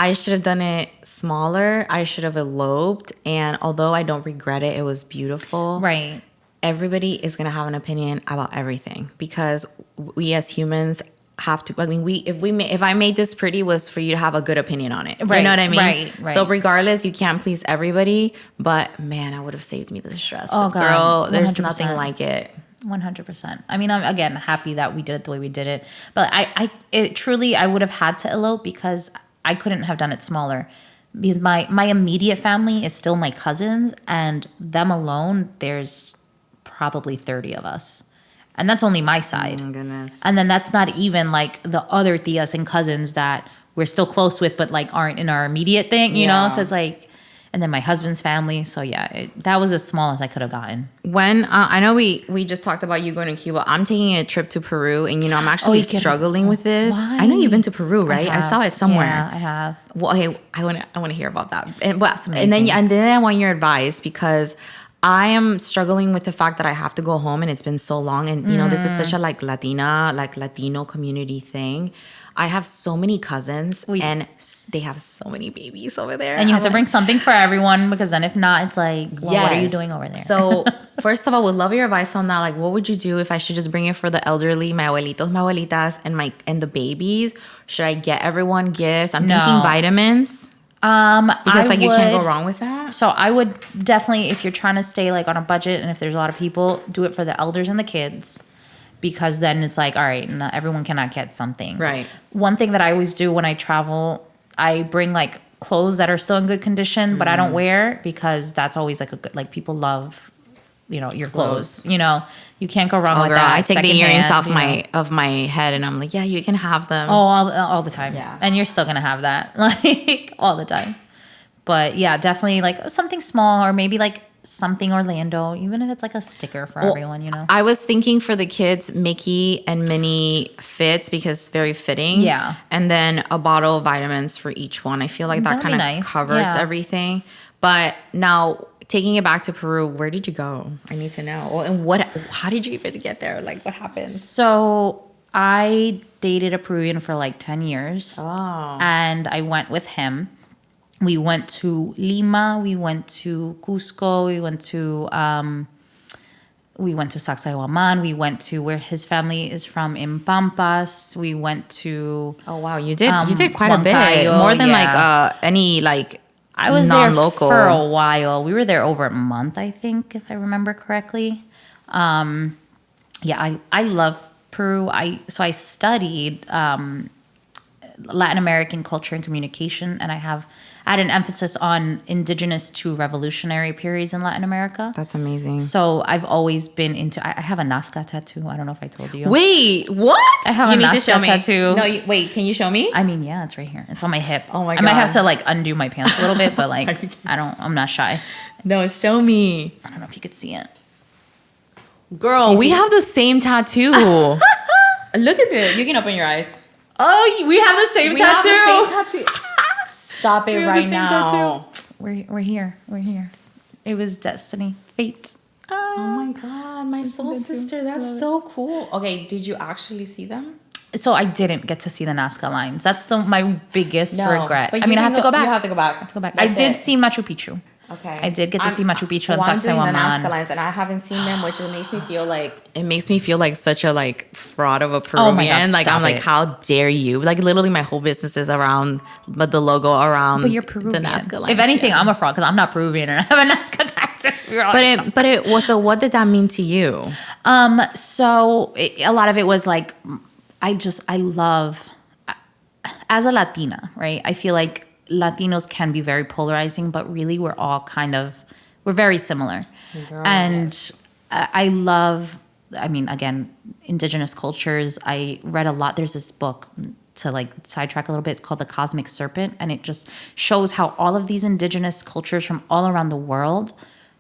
[SPEAKER 5] I should have done it smaller. I should have eloped. And although I don't regret it, it was beautiful.
[SPEAKER 6] Right.
[SPEAKER 5] Everybody is going to have an opinion about everything because we as humans have to, if I made this pretty was for you to have a good opinion on it.
[SPEAKER 6] Right.
[SPEAKER 5] You know what I mean?
[SPEAKER 6] Right.
[SPEAKER 5] So regardless, you can't please everybody, but man, I would have saved me the stress.
[SPEAKER 6] Oh, God.
[SPEAKER 5] Girl, there's
[SPEAKER 6] 100%.
[SPEAKER 5] nothing like it.
[SPEAKER 6] 100%. I mean, I'm again happy that we did it the way we did it, but I would have had to elope because I couldn't have done it smaller because my immediate family is still my cousins and them alone, there's probably 30 of us. And that's only my side.
[SPEAKER 5] Oh my goodness.
[SPEAKER 6] And then that's not even like the other tias and cousins that we're still close with, but like aren't in our immediate thing, you know? So it's like, and then my husband's family. So yeah, that was as small as I could have gotten.
[SPEAKER 5] When I know we just talked about you going to Cuba. I'm taking a trip to Peru, and I'm actually struggling with this.
[SPEAKER 6] Why?
[SPEAKER 5] I know you've been to Peru, right? I saw it somewhere.
[SPEAKER 6] Yeah, I have.
[SPEAKER 5] Well, okay, I want to hear about that. And then I want your advice because I am struggling with the fact that I have to go home, and it's been so long. And this is such a Latino community thing. I have so many cousins and they have so many babies over there.
[SPEAKER 6] And you have to bring something for everyone because then if not, it's like, well, what are you doing over there?
[SPEAKER 5] So first of all, would love your advice on that. Like, what would you do if I should just bring it for the elderly, my abuelitos, my abuelitas, and the babies? Should I get everyone gifts? I'm thinking vitamins. Because you can't go wrong with that.
[SPEAKER 6] So I would definitely, if you're trying to stay like on a budget and if there's a lot of people, do it for the elders and the kids. Because then it's like, all right, not everyone cannot get something.
[SPEAKER 5] Right.
[SPEAKER 6] One thing that I always do when I travel, I bring like clothes that are still in good condition, but I don't wear because that's always like a good, like people love, your clothes. You can't go wrong with that.
[SPEAKER 5] I take the earrings off my head and I'm like, yeah, you can have them.
[SPEAKER 6] Oh, all the time.
[SPEAKER 5] Yeah.
[SPEAKER 6] And you're still gonna have that, like all the time. But yeah, definitely like something small or maybe like something Orlando, even if it's like a sticker for everyone,
[SPEAKER 5] I was thinking for the kids, Mickey and Minnie fits because it's very fitting.
[SPEAKER 6] Yeah.
[SPEAKER 5] And then a bottle of vitamins for each one. I feel like that kind of covers everything. But now taking it back to Peru, where did you go? I need to know. And how did you even get there? Like what happened?
[SPEAKER 6] So I dated a Peruvian for like 10 years.
[SPEAKER 5] Oh.
[SPEAKER 6] And I went with him. We went to Lima, we went to Cusco, we went to Sacsayhuaman, we went to where his family is from in Pampas. We went to
[SPEAKER 5] Oh wow, you did quite a bit.
[SPEAKER 6] Moncayo,
[SPEAKER 5] More than any
[SPEAKER 6] I was
[SPEAKER 5] non-local.
[SPEAKER 6] there for a while. We were there over a month, I think, if I remember correctly. I love Peru. So I studied Latin American culture and communication, and I had an emphasis on indigenous to revolutionary periods in Latin America.
[SPEAKER 5] That's amazing.
[SPEAKER 6] So I've always been into. I have a Nazca tattoo. I don't know if I told you.
[SPEAKER 5] Wait, what?
[SPEAKER 6] I have
[SPEAKER 5] you
[SPEAKER 6] a
[SPEAKER 5] need to
[SPEAKER 6] Nazca
[SPEAKER 5] show me.
[SPEAKER 6] tattoo.
[SPEAKER 5] No, wait, can you show me?
[SPEAKER 6] I mean, yeah, it's right here. It's on my hip.
[SPEAKER 5] Oh my
[SPEAKER 6] I might have
[SPEAKER 5] God.
[SPEAKER 6] to like undo my pants a little bit, but like I'm not shy.
[SPEAKER 5] No, show me.
[SPEAKER 6] I don't know if you could see it.
[SPEAKER 5] Girl, we
[SPEAKER 6] see it?
[SPEAKER 5] have the same tattoo. Look at this. You can open your eyes.
[SPEAKER 6] Oh, we have the same tattoo.
[SPEAKER 5] have the same tattoo. Stop it
[SPEAKER 6] We have the
[SPEAKER 5] right
[SPEAKER 6] same
[SPEAKER 5] now.
[SPEAKER 6] tattoo. We're here. We're here. It was destiny, fate.
[SPEAKER 5] Oh my God, my soul sister. That's so cool. Okay, did you actually see them?
[SPEAKER 6] So I didn't get to see the Nazca lines. That's my biggest regret.
[SPEAKER 5] But
[SPEAKER 6] I mean, I have to go back.
[SPEAKER 5] You have to go back.
[SPEAKER 6] Go back.
[SPEAKER 5] That's
[SPEAKER 6] I did
[SPEAKER 5] it.
[SPEAKER 6] see Machu Picchu.
[SPEAKER 5] Okay.
[SPEAKER 6] I did get to see Machu Picchu and
[SPEAKER 5] I'm doing the
[SPEAKER 6] Sacsayhuaman.
[SPEAKER 5] Nazca lines, and I haven't seen them, which makes me feel like such a like fraud of a Peruvian.
[SPEAKER 6] Oh my God,
[SPEAKER 5] like
[SPEAKER 6] stop
[SPEAKER 5] I'm like,
[SPEAKER 6] it.
[SPEAKER 5] how dare you? Like literally, my whole business is around, but the logo around.
[SPEAKER 6] But you're Peruvian.
[SPEAKER 5] The Nazca lines.
[SPEAKER 6] If anything, I'm a fraud because I'm not Peruvian and I have a Nazca tattoo.
[SPEAKER 5] So what did that mean to you?
[SPEAKER 6] So a lot of it was like, I love, as a Latina, right? I feel like Latinos can be very polarizing, but really we're very similar.
[SPEAKER 5] Girl,
[SPEAKER 6] And
[SPEAKER 5] yes.
[SPEAKER 6] I love, I mean, again, indigenous cultures. I read a lot. There's this book to like sidetrack a little bit. It's called The Cosmic Serpent. And it just shows how all of these indigenous cultures from all around the world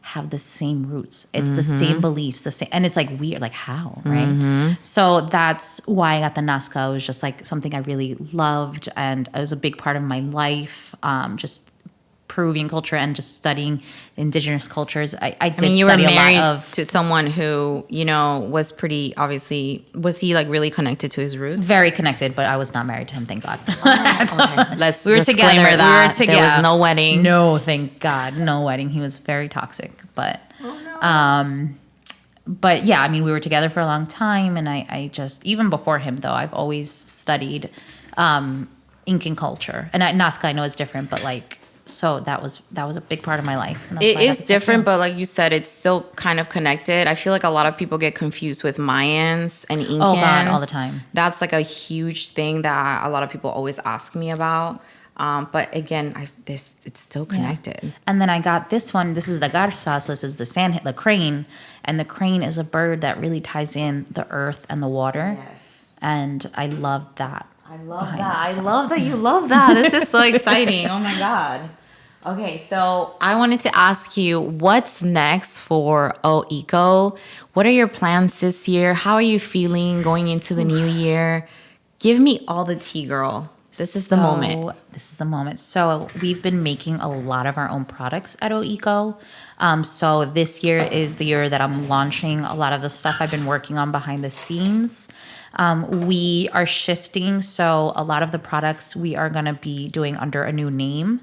[SPEAKER 6] have the same roots. It's the same beliefs, the same, and it's like weird, like how, right? So that's why I got the Nazca. It was just like something I really loved, and it was a big part of my life. Just Peruvian culture and just studying indigenous cultures. I did
[SPEAKER 5] You were
[SPEAKER 6] study
[SPEAKER 5] married
[SPEAKER 6] a lot of
[SPEAKER 5] to someone who was pretty obviously. Was he like really connected to his roots?
[SPEAKER 6] very connected, but I was not married to him. Thank God.
[SPEAKER 5] Okay. Let's
[SPEAKER 6] We were
[SPEAKER 5] disclaimer
[SPEAKER 6] together.
[SPEAKER 5] that
[SPEAKER 6] We were together.
[SPEAKER 5] there was no wedding.
[SPEAKER 6] No, thank God, no wedding. He was very toxic, but but yeah, I mean, we were together for a long time, and I just, even before him though, I've always studied Incan culture, and Nazca I know is different, but like. So that was a big part of my life. And that's
[SPEAKER 5] It
[SPEAKER 6] why I got
[SPEAKER 5] is
[SPEAKER 6] the
[SPEAKER 5] different,
[SPEAKER 6] tattoo.
[SPEAKER 5] but like you said, it's still kind of connected. I feel like a lot of people get confused with Mayans and Incans.
[SPEAKER 6] Oh God, all the time.
[SPEAKER 5] That's like a huge thing that a lot of people always ask me about. But again, it's still connected.
[SPEAKER 6] And then I got this one. This is the garza, so this is the crane, and the crane is a bird that really ties in the earth and the water.
[SPEAKER 5] Yes.
[SPEAKER 6] And I love that.
[SPEAKER 5] I love that. I love that you love that. This is so exciting. Oh my God. Okay, so I wanted to ask you, what's next for OECO? What are your plans this year? How are you feeling going into the new year? Give me all the tea, girl. This is the moment.
[SPEAKER 6] This is the moment. So we've been making a lot of our own products at OECO. So this year is the year that I'm launching a lot of the stuff I've been working on behind the scenes. We are shifting. So a lot of the products we are going to be doing under a new name.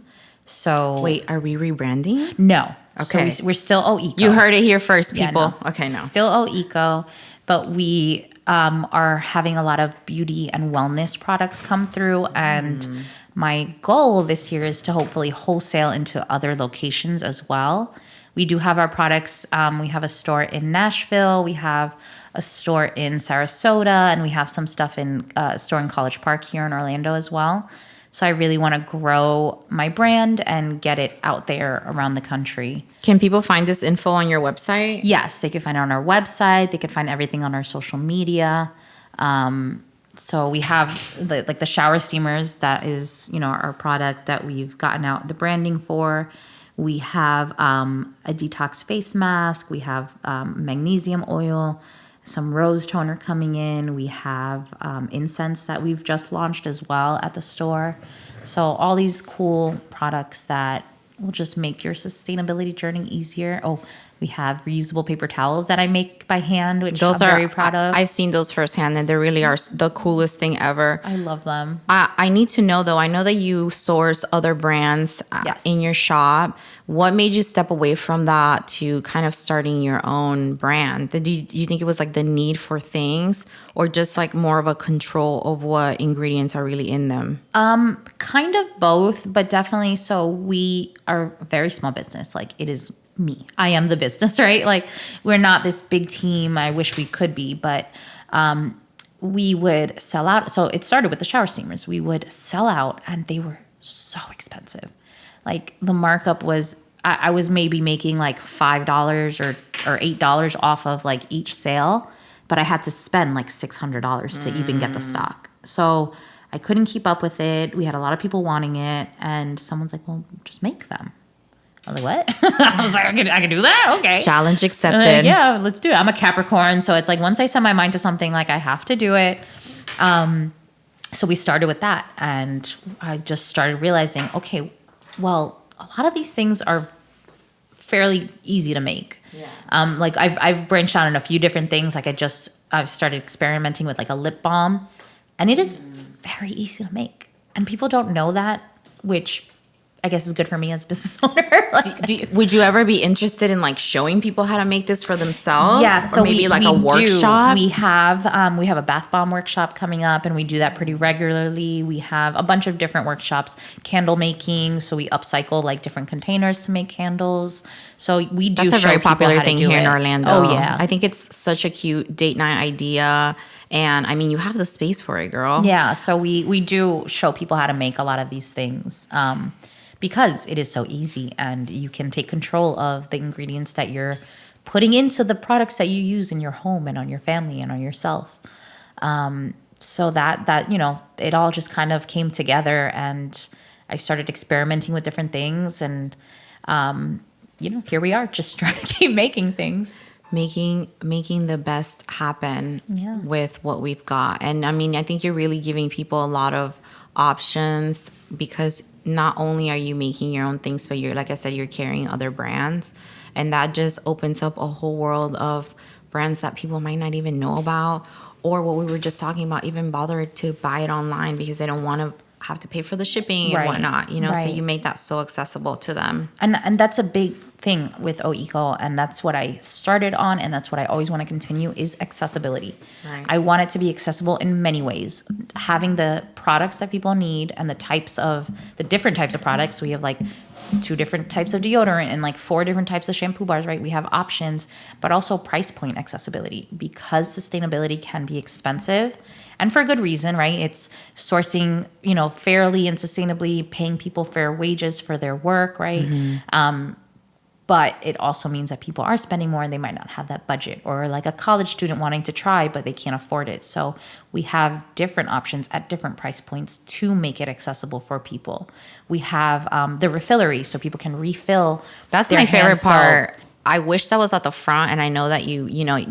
[SPEAKER 6] So
[SPEAKER 5] Wait, are we rebranding?
[SPEAKER 6] no.
[SPEAKER 5] Okay.
[SPEAKER 6] So we're still OECO.
[SPEAKER 5] You heard it here first,
[SPEAKER 6] Yeah,
[SPEAKER 5] people.
[SPEAKER 6] no.
[SPEAKER 5] Okay, no.
[SPEAKER 6] Still OECO, but we are having a lot of beauty and wellness products come through. And my goal this year is to hopefully wholesale into other locations as well. We do have our products. We have a store in Nashville. We have a store in Sarasota, and we have some stuff in a store in College Park here in Orlando as well. So I really want to grow my brand and get it out there around the country.
[SPEAKER 5] Can people find this info on your website?
[SPEAKER 6] Yes, they can find it on our website. They can find everything on our social media. So we have the shower steamers. That is, our product that we've gotten out the branding for. We have a detox face mask. We have magnesium oil, some rose toner coming in. We have incense that we've just launched as well at the store. So all these cool products that will just make your sustainability journey easier. Oh, we have reusable paper towels that I make by hand, which I'm very proud of.
[SPEAKER 5] I've seen those firsthand, and they really are the coolest thing ever.
[SPEAKER 6] I love them.
[SPEAKER 5] I need to know, though, I know that you source other brands
[SPEAKER 6] Yes.
[SPEAKER 5] in your shop. What made you step away from that to kind of starting your own brand? Do you think it was like the need for things, or just like more of a control of what ingredients are really in them?
[SPEAKER 6] Kind of both, but definitely. So we are a very small business. Like, it is me. I am the business, right? Like, we're not this big team. I wish we could be, but we would sell out. So it started with the shower steamers. We would sell out and they were so expensive. Like the markup was, I was maybe making like $5 or $8 off of like each sale, but I had to spend like $600 to even get the stock. So I couldn't keep up with it. We had a lot of people wanting it, and someone's like, well, just make them. I was like, what? I was like, I can do that? Okay.
[SPEAKER 5] Challenge accepted.
[SPEAKER 6] Yeah, let's do it. I'm a Capricorn, so it's like once I set my mind to something, like I have to do it. So we started with that, and I just started realizing, okay, well, a lot of these things are fairly easy to make. Yeah. Like I've branched out in a few different things. Like I've started experimenting with like a lip balm, and it is very easy to make, and people don't know that, which I guess is good for me as a business owner. Like,
[SPEAKER 5] Would you ever be interested in like showing people how to make this for themselves?
[SPEAKER 6] Yeah, so
[SPEAKER 5] or maybe a workshop?
[SPEAKER 6] We have a bath bomb workshop coming up, and we do that pretty regularly. We have a bunch of different workshops, candle making. So we upcycle like different containers to make candles. So we do.
[SPEAKER 5] That's a very popular thing here in Orlando.
[SPEAKER 6] Oh yeah,
[SPEAKER 5] I think it's such a cute date night idea. And I mean, you have the space for it, girl.
[SPEAKER 6] Yeah, so we do show people how to make a lot of these things. Because it is so easy, and you can take control of the ingredients that you're putting into the products that you use in your home and on your family and on yourself. So that it all just kind of came together, and I started experimenting with different things, and here we are, just trying to keep making things.
[SPEAKER 5] Making the best happen with what we've got. And I mean, I think you're really giving people a lot of options, because not only are you making your own things, but you're, like I said, you're carrying other brands, and that just opens up a whole world of brands that people might not even know about, or what we were just talking about, even bother to buy it online because they don't want to have to pay for the shipping and whatnot, so you make that so accessible to them.
[SPEAKER 6] And that's a big thing with OECO, and that's what I started on, and that's what I always want to continue, is accessibility. Right. I want it to be accessible in many ways. Having the products that people need, and the different types of products. We have like 2 different types of deodorant and like 4 different types of shampoo bars, right? We have options, but also price point accessibility, because sustainability can be expensive, and for a good reason, right? It's sourcing, fairly and sustainably, paying people fair wages for their work, right? Mm-hmm. But it also means that people are spending more, and they might not have that budget, or like a college student wanting to try, but they can't afford it. So we have different options at different price points to make it accessible for people. We have the refillery, so people can refill.
[SPEAKER 5] That's my favorite part. I wish that was at the front, and I know that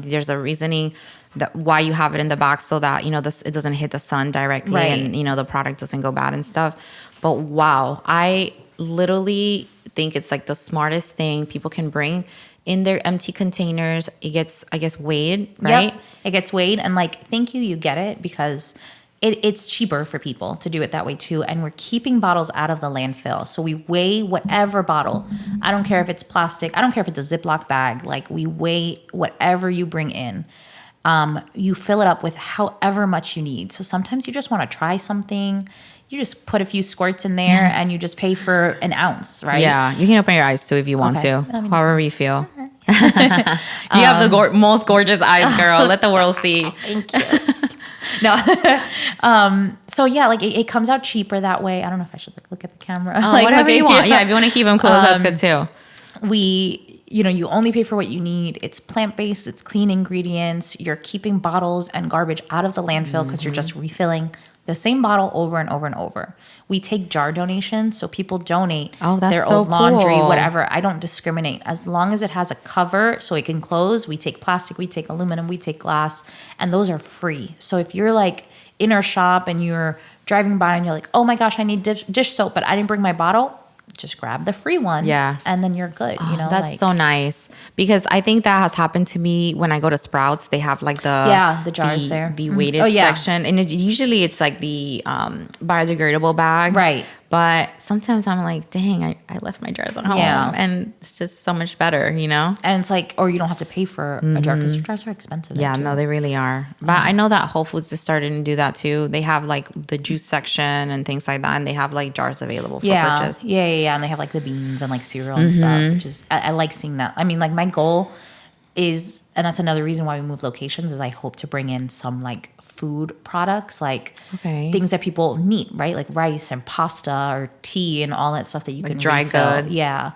[SPEAKER 5] there's a reasoning that why you have it in the back, so that it doesn't hit the sun directly, right, and the product doesn't go bad and stuff. But wow, I literally think it's like the smartest thing. People can bring in their empty containers. It gets, I guess, weighed, right?
[SPEAKER 6] Yep. It gets weighed, and thank you get it, because it's cheaper for people to do it that way too. And we're keeping bottles out of the landfill. So we weigh whatever bottle. I don't care if it's plastic. I don't care if it's a Ziploc bag. Like, we weigh whatever you bring in. You fill it up with however much you need. So sometimes you just want to try something. You just put a few squirts in there, and you just pay for an ounce, right?
[SPEAKER 5] Yeah, you can open your eyes too if you want to, however you feel. You have the most gorgeous eyes, girl. Let the world see.
[SPEAKER 6] Thank you. No. So yeah, it comes out cheaper that way. I don't know if I should look at the camera.
[SPEAKER 5] Whatever you want. Yeah, if you want to keep them closed, that's good too.
[SPEAKER 6] You only pay for what you need. It's plant-based, it's clean ingredients. You're keeping bottles and garbage out of the landfill, because you're just refilling the same bottle over and over and over. We take jar donations, so people donate their old laundry, whatever. I don't discriminate. As long as it has a cover so it can close, we take plastic, we take aluminum, we take glass, and those are free. So if you're in our shop and you're driving by and you're like, oh my gosh, I need dish soap, but I didn't bring my bottle, just grab the free one.
[SPEAKER 5] Yeah.
[SPEAKER 6] And then you're good.
[SPEAKER 5] That's so nice, because I think that has happened to me when I go to Sprouts. They have the
[SPEAKER 6] jars there,
[SPEAKER 5] the weighted section, and usually it's like the biodegradable bag,
[SPEAKER 6] right?
[SPEAKER 5] But sometimes I'm like, dang, I left my jars at home, and it's just so much better, And
[SPEAKER 6] it's or you don't have to pay for a jar, because jars are expensive.
[SPEAKER 5] Yeah, no, they really are. But I know that Whole Foods is starting to do that too. They have the juice section and things like that, and they have jars available for purchase.
[SPEAKER 6] Yeah, and they have the beans and cereal and stuff, which is I like seeing that. I mean, my goal is, and that's another reason why we move locations, is I hope to bring in some like food products, like things that people need, right? Like rice and pasta or tea and all that stuff that you can
[SPEAKER 5] dry
[SPEAKER 6] refill.
[SPEAKER 5] goods.
[SPEAKER 6] Yeah.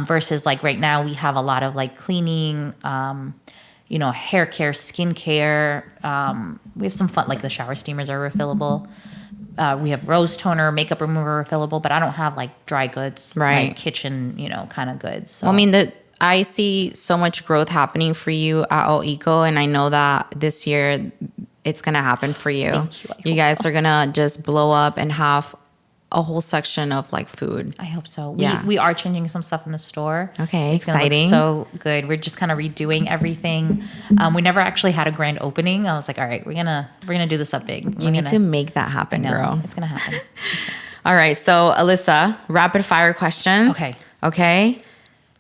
[SPEAKER 6] Versus like right now we have a lot of like cleaning, hair care, skin care. We have some fun, like the shower steamers are refillable. We have rose toner, makeup remover refillable, but I don't have like dry goods,
[SPEAKER 5] Right.
[SPEAKER 6] like kitchen, kind of goods. So.
[SPEAKER 5] Well, I mean, I see so much growth happening for you at All Eco, and I know that this year it's gonna happen for you.
[SPEAKER 6] Thank you.
[SPEAKER 5] You guys are gonna just blow up and have a whole section of like food.
[SPEAKER 6] I hope so.
[SPEAKER 5] Yeah.
[SPEAKER 6] We are changing some stuff in the store.
[SPEAKER 5] Okay,
[SPEAKER 6] it's gonna
[SPEAKER 5] exciting.
[SPEAKER 6] look so good. We're just kind of redoing everything. We never actually had a grand opening. I was like, all right, we're gonna do this up big.
[SPEAKER 5] You need to make that happen,
[SPEAKER 6] No,
[SPEAKER 5] girl.
[SPEAKER 6] it's gonna happen.
[SPEAKER 5] All right, so Alyssa, rapid fire questions. Okay.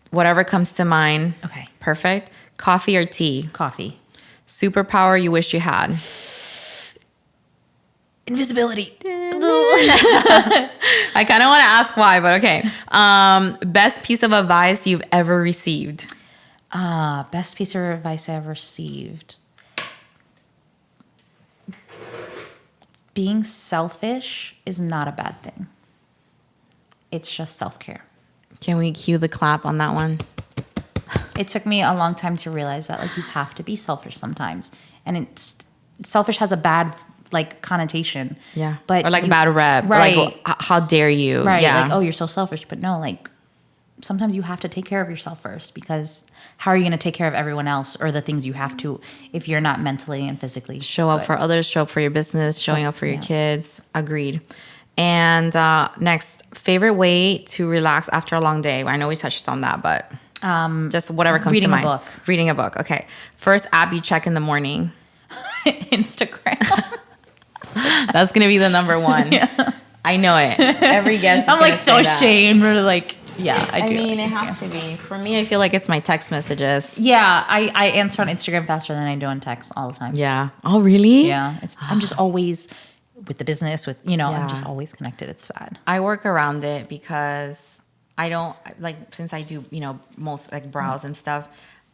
[SPEAKER 5] Whatever comes to mind.
[SPEAKER 6] Okay.
[SPEAKER 5] Perfect. Coffee or tea?
[SPEAKER 6] Coffee.
[SPEAKER 5] Superpower you wish you had?
[SPEAKER 6] Invisibility.
[SPEAKER 5] I kind of want to ask why, but okay. Best piece of advice you've ever received?
[SPEAKER 6] Best piece of advice I ever received. Being selfish is not a bad thing. It's just self-care.
[SPEAKER 5] Can we cue the clap on that one?
[SPEAKER 6] It took me a long time to realize that, like, you have to be selfish sometimes, and selfish has a bad like connotation.
[SPEAKER 5] Yeah,
[SPEAKER 6] but
[SPEAKER 5] or like bad rep.
[SPEAKER 6] Right?
[SPEAKER 5] Like, how dare you?
[SPEAKER 6] Right?
[SPEAKER 5] Yeah.
[SPEAKER 6] Like, oh, you're so selfish. But no, like sometimes you have to take care of yourself first, because how are you going to take care of everyone else or the things you have to if you're not mentally and physically
[SPEAKER 5] show up
[SPEAKER 6] good?
[SPEAKER 5] for others, show up for your business, showing up for your kids. Agreed. And next, favorite way to relax after a long day. I know we touched on that, but just whatever comes to mind.
[SPEAKER 6] Reading a book.
[SPEAKER 5] Reading a book. Okay. First app you check in the morning.
[SPEAKER 6] Instagram.
[SPEAKER 5] That's gonna be the number one.
[SPEAKER 6] Yeah.
[SPEAKER 5] I know it. Every guest.
[SPEAKER 6] I'm like so ashamed. Or like, yeah, I do.
[SPEAKER 5] I mean, it has to be. For me, I feel like it's my text messages.
[SPEAKER 6] Yeah, I answer on Instagram faster than I do on text all the time.
[SPEAKER 5] Yeah. Oh, really?
[SPEAKER 6] Yeah. I'm just always with the business, I'm just always connected. It's bad.
[SPEAKER 5] I work around it because I don't since I do, most like browse and stuff.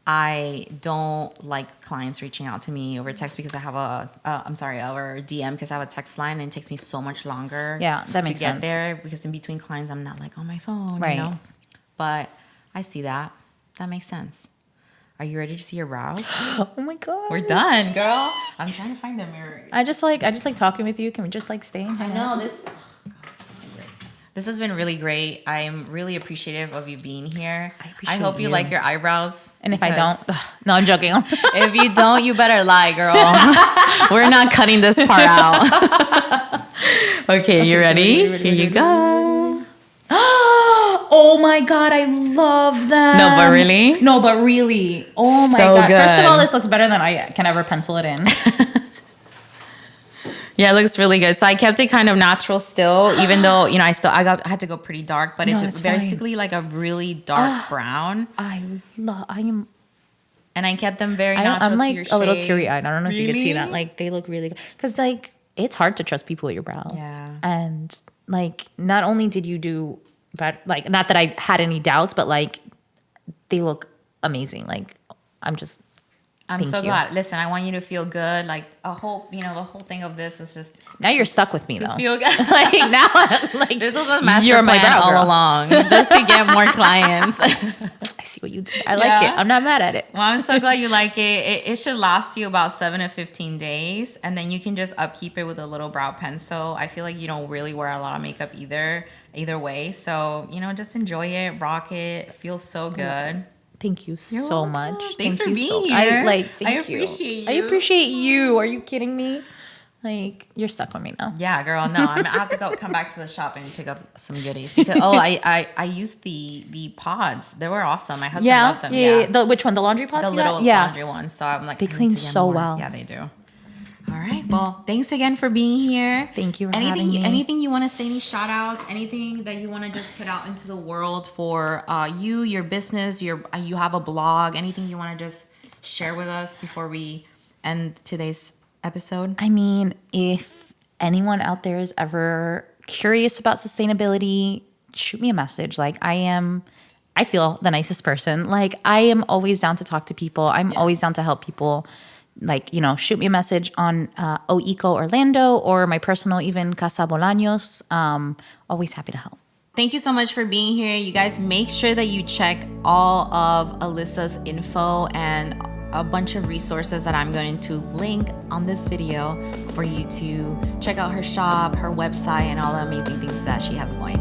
[SPEAKER 5] I don't like clients reaching out to me over text because I have over DM because I have a text line and it takes me so much longer.
[SPEAKER 6] Yeah, that makes
[SPEAKER 5] to get
[SPEAKER 6] sense.
[SPEAKER 5] there because in between clients I'm not like on my phone,
[SPEAKER 6] Right.
[SPEAKER 5] But I see that. That makes sense. Are you ready to see your brows?
[SPEAKER 6] Oh my god,
[SPEAKER 5] We're done, girl. I'm trying to find the mirror.
[SPEAKER 6] I just like talking with you. Can we just like stay and hang out?
[SPEAKER 5] This has been really great. I'm really appreciative of you being here.
[SPEAKER 6] I
[SPEAKER 5] hope you
[SPEAKER 6] you.
[SPEAKER 5] like your eyebrows.
[SPEAKER 6] And if I don't, no, I'm joking.
[SPEAKER 5] If you don't, you better lie, girl. We're not cutting this part out. Okay, you ready? Here you go.
[SPEAKER 6] Oh my god, I love them.
[SPEAKER 5] No, but really?
[SPEAKER 6] No, but really. Oh my
[SPEAKER 5] So
[SPEAKER 6] god.
[SPEAKER 5] good.
[SPEAKER 6] First of all, this looks better than I can ever pencil it in.
[SPEAKER 5] Yeah, it looks really good. So I kept it kind of natural still, even though, I had to go pretty dark, but it's basically like a really dark brown.
[SPEAKER 6] I
[SPEAKER 5] And I kept them very natural
[SPEAKER 6] I'm like
[SPEAKER 5] to your shade.
[SPEAKER 6] a little teary-eyed. I don't know if you can see
[SPEAKER 5] Really?
[SPEAKER 6] that. Like, they look really good. Because, like, it's hard to trust people with your brows.
[SPEAKER 5] Yeah.
[SPEAKER 6] And, like, not only did you do, but like, not that I had any doubts, but, like, they look amazing. Like, I'm
[SPEAKER 5] I'm so
[SPEAKER 6] you.
[SPEAKER 5] glad. Listen, I want you to feel good. Like the whole thing of this was just
[SPEAKER 6] Now you're stuck with me,
[SPEAKER 5] to
[SPEAKER 6] though.
[SPEAKER 5] feel good.
[SPEAKER 6] Like, now, like,
[SPEAKER 5] This was a master
[SPEAKER 6] you're my
[SPEAKER 5] plan
[SPEAKER 6] brow
[SPEAKER 5] all
[SPEAKER 6] girl.
[SPEAKER 5] along, just to get more clients.
[SPEAKER 6] I see what you did. I like it. I'm not mad at it.
[SPEAKER 5] Well, I'm so glad you like it. It should last you about 7 to 15 days, and then you can just upkeep it with a little brow pencil. I feel like you don't really wear a lot of makeup either way. So, just enjoy it, rock it. It feels so good.
[SPEAKER 6] Thank you so
[SPEAKER 5] welcome.
[SPEAKER 6] much.
[SPEAKER 5] Thanks
[SPEAKER 6] Thank
[SPEAKER 5] for
[SPEAKER 6] you
[SPEAKER 5] being
[SPEAKER 6] so,
[SPEAKER 5] here.
[SPEAKER 6] I
[SPEAKER 5] I appreciate you.
[SPEAKER 6] I appreciate you. Are you kidding me? Like, you're stuck with me now.
[SPEAKER 5] Yeah, girl. No, I have to come back to the shop and pick up some goodies because I used the pods. They were awesome. My husband loved them.
[SPEAKER 6] Yeah. Which one? The laundry pods?
[SPEAKER 5] The
[SPEAKER 6] you
[SPEAKER 5] little
[SPEAKER 6] got? Yeah.
[SPEAKER 5] laundry ones. So I'm like,
[SPEAKER 6] They
[SPEAKER 5] I need
[SPEAKER 6] clean
[SPEAKER 5] to get
[SPEAKER 6] so
[SPEAKER 5] more.
[SPEAKER 6] well.
[SPEAKER 5] Yeah, they do. All right. Well, thanks again for being here.
[SPEAKER 6] Thank you for having me.
[SPEAKER 5] Anything you want to say? Any shout outs? Anything that you want to just put out into the world for your business? You have a blog? Anything you want to just share with us before we end today's episode?
[SPEAKER 6] I mean, if anyone out there is ever curious about sustainability, shoot me a message. Like, I am I feel the nicest person. Like, I am always down to talk to people. I'm always down to help people. Like, you know, shoot me a message on OECO Orlando or my personal, even Alyssa Bolanos. Always happy to help.
[SPEAKER 5] Thank you so much for being here. You guys make sure that you check all of Alyssa's info and a bunch of resources that I'm going to link on this video for you to check out her shop, her website, and all the amazing things that she has going